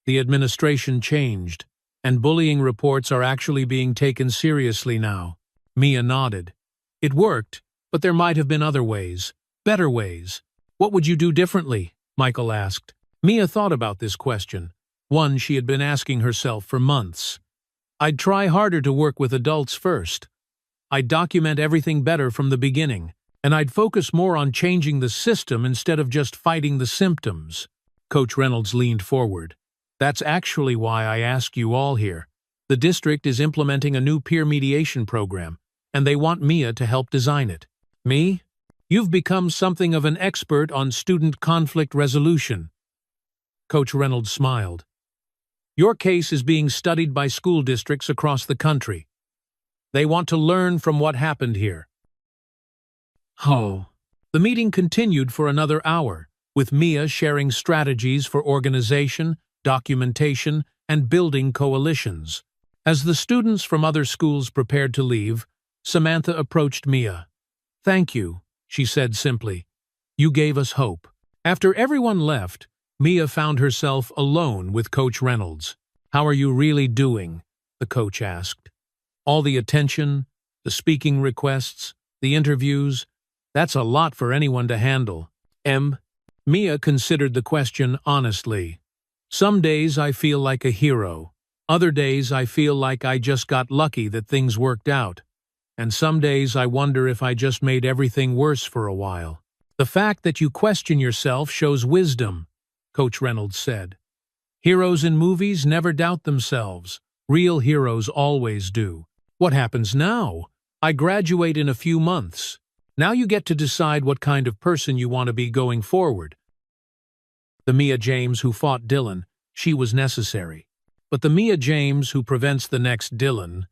The administration changed, and bullying reports are actually being taken seriously now." Mia nodded. "It worked, but there might have been other ways, better ways." "What would you do differently?" Michael asked. Mia thought about this question, one she had been asking herself for months. "I'd try harder to work with adults first. I'd document everything better from the beginning, and I'd focus more on changing the system instead of just fighting the symptoms. Coach Reynolds leaned forward. That's actually why I ask you all here. The district is implementing a new peer mediation program, and they want Mia to help design it. Me? You've become something of an expert on student conflict resolution. Coach Reynolds smiled. Your case is being studied by school districts across the country. They want to learn from what happened here. The meeting continued for another hour, with Mia sharing strategies for organization, documentation, and building coalitions. As the students from other schools prepared to leave, Samantha approached Mia. "Thank you," she said simply. "You gave us hope." After everyone left, Mia found herself alone with Coach Reynolds. "How are you really doing?" the coach asked. "All the attention, the speaking requests, the interviews, that's a lot for anyone to handle." Mia considered the question honestly. "Some days I feel like a hero. Other days I feel like I just got lucky that things worked out. And some days I wonder if I just made everything worse for a while." "The fact that you question yourself shows wisdom," Coach Reynolds said. "Heroes in movies never doubt themselves. Real heroes always do." "What happens now?" "I graduate in a few months. Now you get to decide what kind of person you want to be going forward." The Mia James who fought Dylan, she was necessary. But the Mia James who prevents the next Dylan,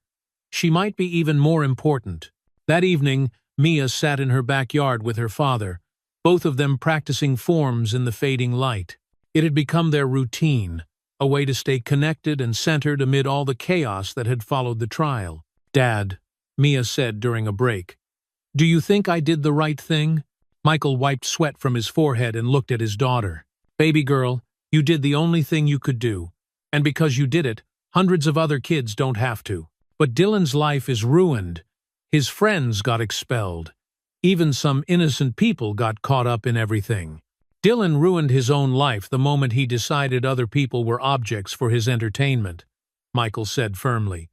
she might be even more important. That evening, Mia sat in her backyard with her father, both of them practicing forms in the fading light. It had become their routine, a way to stay connected and centered amid all the chaos that had followed the trial. "Dad," Mia said during a break, "do you think I did the right thing?" Michael wiped sweat from his forehead and looked at his daughter. "Baby girl, you did the only thing you could do. And because you did it, hundreds of other kids don't have to. But Dylan's life is ruined. His friends got expelled. Even some innocent people got caught up in everything. Dylan ruined his own life the moment he decided other people were objects for his entertainment," Michael said firmly.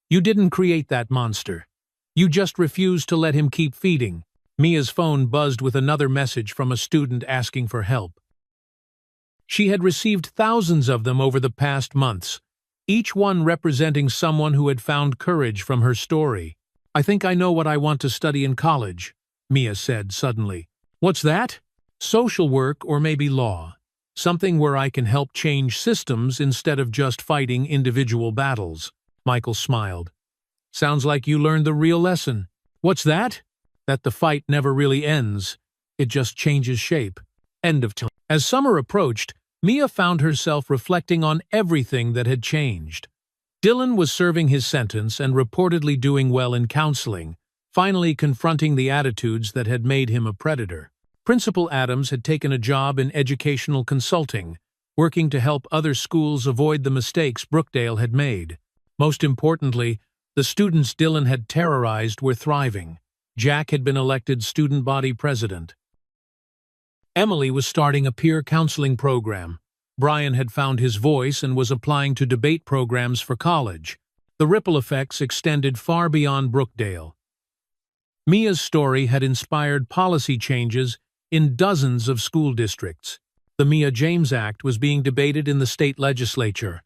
"You didn't create that monster. You just refused to let him keep feeding." Mia's phone buzzed with another message from a student asking for help. She had received thousands of them over the past months, each one representing someone who had found courage from her story. "I think I know what I want to study in college," Mia said suddenly. "What's that?" "Social work or maybe law. Something where I can help change systems instead of just fighting individual battles." Michael smiled. "Sounds like you learned the real lesson." "What's that?" "That the fight never really ends. It just changes shape." End of time. As summer approached, Mia found herself reflecting on everything that had changed. Dylan was serving his sentence and reportedly doing well in counseling, finally confronting the attitudes that had made him a predator. Principal Adams had taken a job in educational consulting, working to help other schools avoid the mistakes Brookdale had made. Most importantly, the students Dylan had terrorized were thriving. Jack had been elected student body president. Emily was starting a peer counseling program. Brian had found his voice and was applying to debate programs for college. The ripple effects extended far beyond Brookdale. Mia's story had inspired policy changes in dozens of school districts. The Mia James Act was being debated in the state legislature,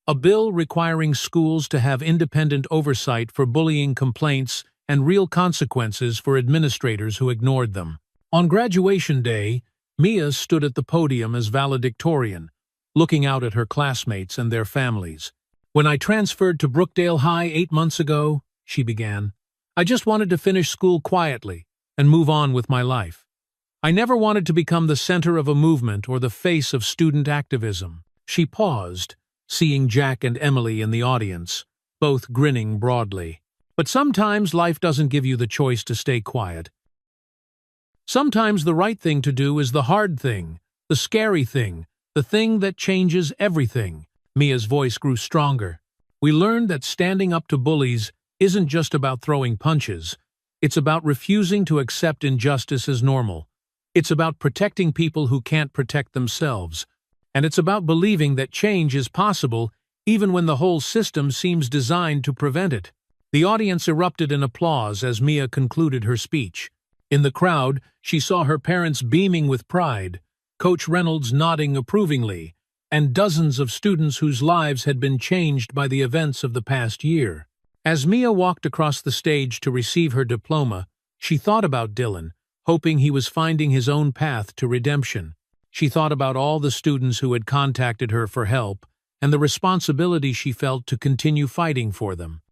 a bill requiring schools to have independent oversight for bullying complaints and real consequences for administrators who ignored them. On graduation day, Mia stood at the podium as valedictorian, looking out at her classmates and their families. "When I transferred to Brookdale High 8 months ago," she began, "I just wanted to finish school quietly and move on with my life. I never wanted to become the center of a movement or the face of student activism." She paused, seeing Jack and Emily in the audience, both grinning broadly. "But sometimes life doesn't give you the choice to stay quiet. Sometimes the right thing to do is the hard thing, the scary thing, the thing that changes everything." Mia's voice grew stronger. "We learned that standing up to bullies isn't just about throwing punches. It's about refusing to accept injustice as normal. It's about protecting people who can't protect themselves. And it's about believing that change is possible even when the whole system seems designed to prevent it." The audience erupted in applause as Mia concluded her speech. In the crowd, she saw her parents beaming with pride, Coach Reynolds nodding approvingly, and dozens of students whose lives had been changed by the events of the past year. As Mia walked across the stage to receive her diploma, she thought about Dylan, hoping he was finding his own path to redemption. She thought about all the students who had contacted her for help and the responsibility she felt to continue fighting for them.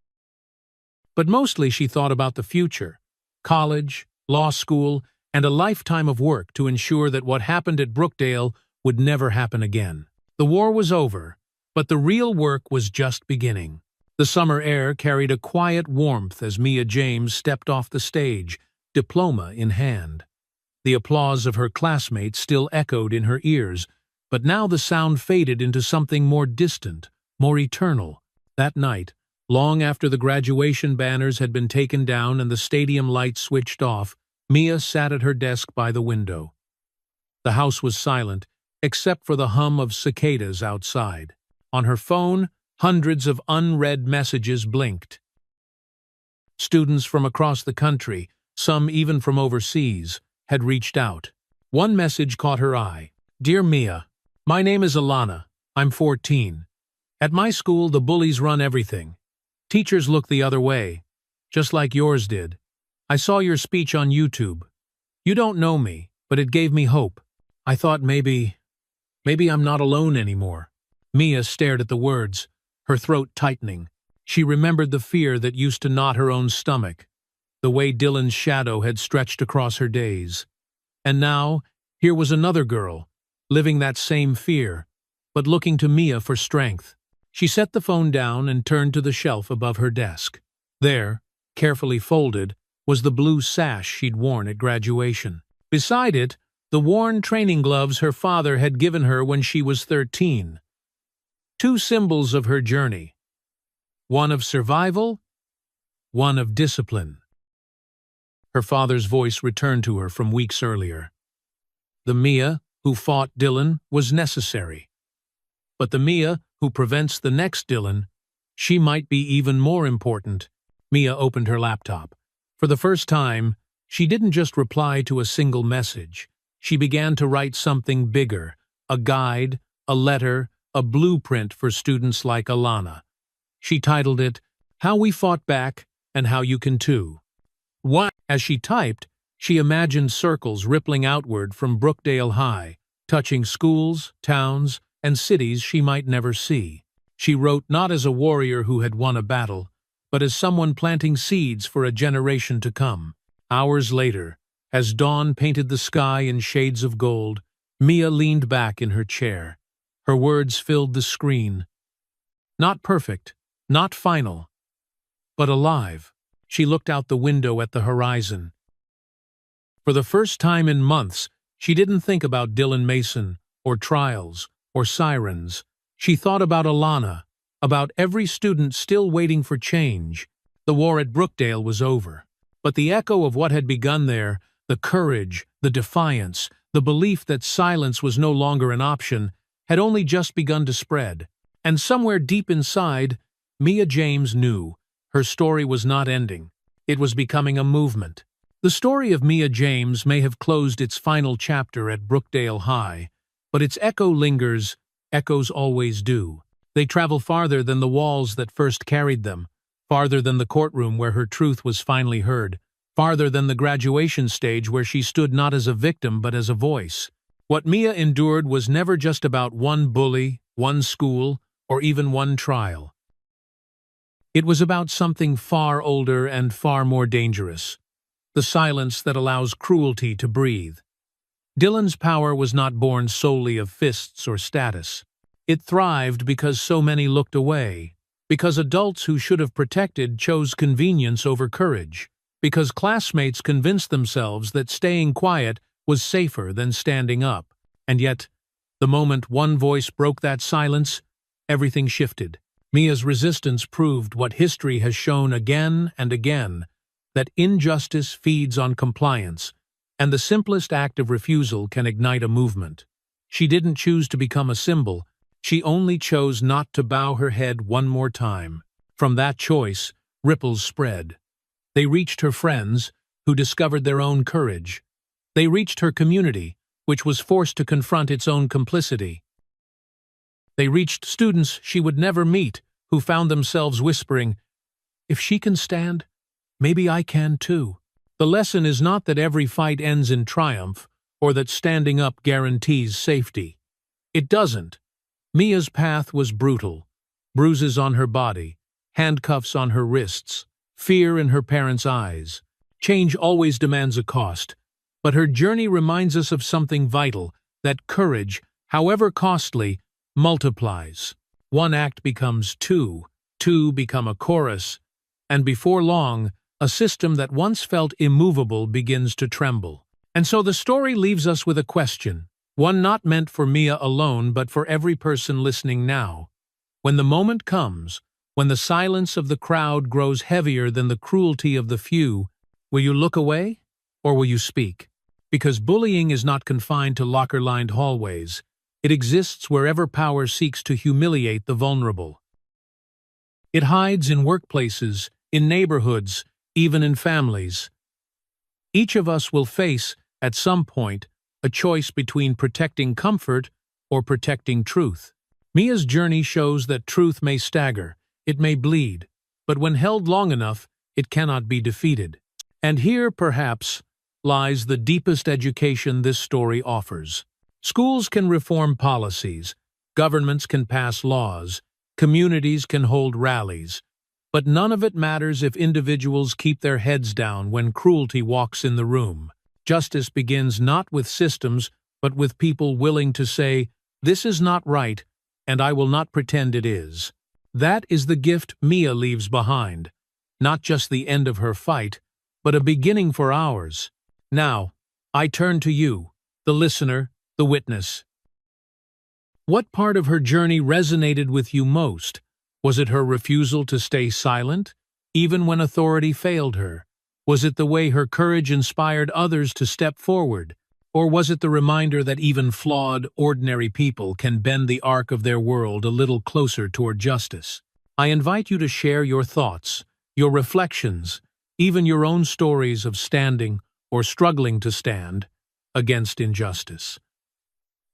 But mostly she thought about the future, college, law school, and a lifetime of work to ensure that what happened at Brookdale would never happen again. The war was over, but the real work was just beginning. The summer air carried a quiet warmth as Mia James stepped off the stage, diploma in hand. The applause of her classmates still echoed in her ears, but now the sound faded into something more distant, more eternal. That night, long after the graduation banners had been taken down and the stadium lights switched off, Mia sat at her desk by the window. The house was silent, except for the hum of cicadas outside. On her phone, hundreds of unread messages blinked. Students from across the country, some even from overseas, had reached out. One message caught her eye. "Dear Mia, my name is Alana. I'm 14. At my school, the bullies run everything. Teachers look the other way, just like yours did. I saw your speech on YouTube. You don't know me, but it gave me hope. I thought maybe I'm not alone anymore." Mia stared at the words, her throat tightening. She remembered the fear that used to knot her own stomach, the way Dylan's shadow had stretched across her days. And now, here was another girl, living that same fear, but looking to Mia for strength. She set the phone down and turned to the shelf above her desk. There, carefully folded, was the blue sash she'd worn at graduation. Beside it, the worn training gloves her father had given her when she was 13. Two symbols of her journey. One of survival, one of discipline. Her father's voice returned to her from weeks earlier. The Mia who fought Dylan was necessary. But the Mia who prevents the next Dylan, she might be even more important. Mia opened her laptop. For the first time, she didn't just reply to a single message. She began to write something bigger, a guide, a letter, a blueprint for students like Alana. She titled it, "How We Fought Back and How You Can Too." As she typed, she imagined circles rippling outward from Brookdale High, touching schools, towns, and cities she might never see. She wrote not as a warrior who had won a battle, but as someone planting seeds for a generation to come. Hours later, as dawn painted the sky in shades of gold, Mia leaned back in her chair. Her words filled the screen. Not perfect, not final, but alive. She looked out the window at the horizon. For the first time in months, she didn't think about Dylan Mason, or trials, or sirens. She thought about Alana, about every student still waiting for change. The war at Brookdale was over. But the echo of what had begun there, the courage, the defiance, the belief that silence was no longer an option, had only just begun to spread. And somewhere deep inside, Mia James knew her story was not ending. It was becoming a movement. The story of Mia James may have closed its final chapter at Brookdale High, but its echo lingers. Echoes always do. They travel farther than the walls that first carried them, farther than the courtroom where her truth was finally heard, farther than the graduation stage where she stood not as a victim but as a voice. What Mia endured was never just about one bully, one school, or even one trial. It was about something far older and far more dangerous, the silence that allows cruelty to breathe. Dylan's power was not born solely of fists or status. It thrived because so many looked away, because adults who should have protected chose convenience over courage, because classmates convinced themselves that staying quiet was safer than standing up. And yet, the moment one voice broke that silence, everything shifted. Mia's resistance proved what history has shown again and again, that injustice feeds on compliance, and the simplest act of refusal can ignite a movement. She didn't choose to become a symbol. She only chose not to bow her head one more time. From that choice, ripples spread. They reached her friends, who discovered their own courage. They reached her community, which was forced to confront its own complicity. They reached students she would never meet, who found themselves whispering, "If she can stand, maybe I can too." The lesson is not that every fight ends in triumph, or that standing up guarantees safety. It doesn't. Mia's path was brutal. Bruises on her body, handcuffs on her wrists, fear in her parents' eyes. Change always demands a cost, but her journey reminds us of something vital, that courage, however costly, multiplies. One act becomes two become a chorus, and before long, a system that once felt immovable begins to tremble. And so the story leaves us with a question, one not meant for Mia alone but for every person listening now. When the moment comes, when the silence of the crowd grows heavier than the cruelty of the few, will you look away or will you speak? Because bullying is not confined to locker-lined hallways. It exists wherever power seeks to humiliate the vulnerable. It hides in workplaces, in neighborhoods, even in families. Each of us will face, at some point, a choice between protecting comfort or protecting truth. Mia's journey shows that truth may stagger, it may bleed, but when held long enough, it cannot be defeated. And here, perhaps, lies the deepest education this story offers. Schools can reform policies, governments can pass laws, communities can hold rallies, but none of it matters if individuals keep their heads down when cruelty walks in the room. Justice begins not with systems, but with people willing to say, "This is not right, and I will not pretend it is." That is the gift Mia leaves behind, not just the end of her fight, but a beginning for ours. Now, I turn to you, the listener, the witness. What part of her journey resonated with you most? Was it her refusal to stay silent, even when authority failed her? Was it the way her courage inspired others to step forward? Or was it the reminder that even flawed, ordinary people can bend the arc of their world a little closer toward justice? I invite you to share your thoughts, your reflections, even your own stories of standing or struggling to stand against injustice.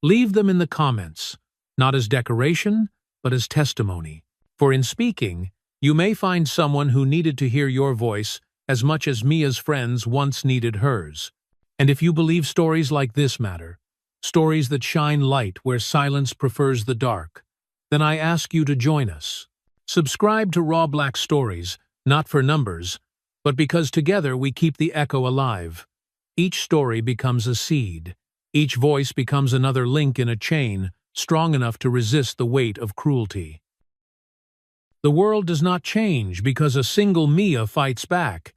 Leave them in the comments, not as decoration, but as testimony. For in speaking, you may find someone who needed to hear your voice as much as Mia's friends once needed hers. And if you believe stories like this matter, stories that shine light where silence prefers the dark, then I ask you to join us. Subscribe to Raw Black Stories, not for numbers, but because together we keep the echo alive. Each story becomes a seed. Each voice becomes another link in a chain, strong enough to resist the weight of cruelty. The world does not change because a single Mia fights back.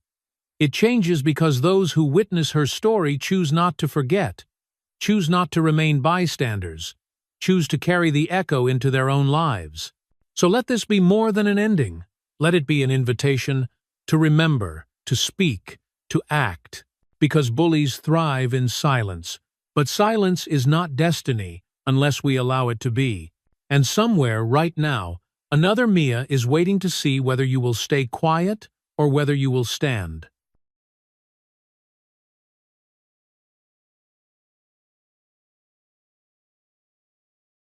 It changes because those who witness her story choose not to forget, choose not to remain bystanders, choose to carry the echo into their own lives. So let this be more than an ending. Let it be an invitation to remember, to speak, to act, because bullies thrive in silence. But silence is not destiny unless we allow it to be. And somewhere, right now, another Mia is waiting to see whether you will stay quiet or whether you will stand.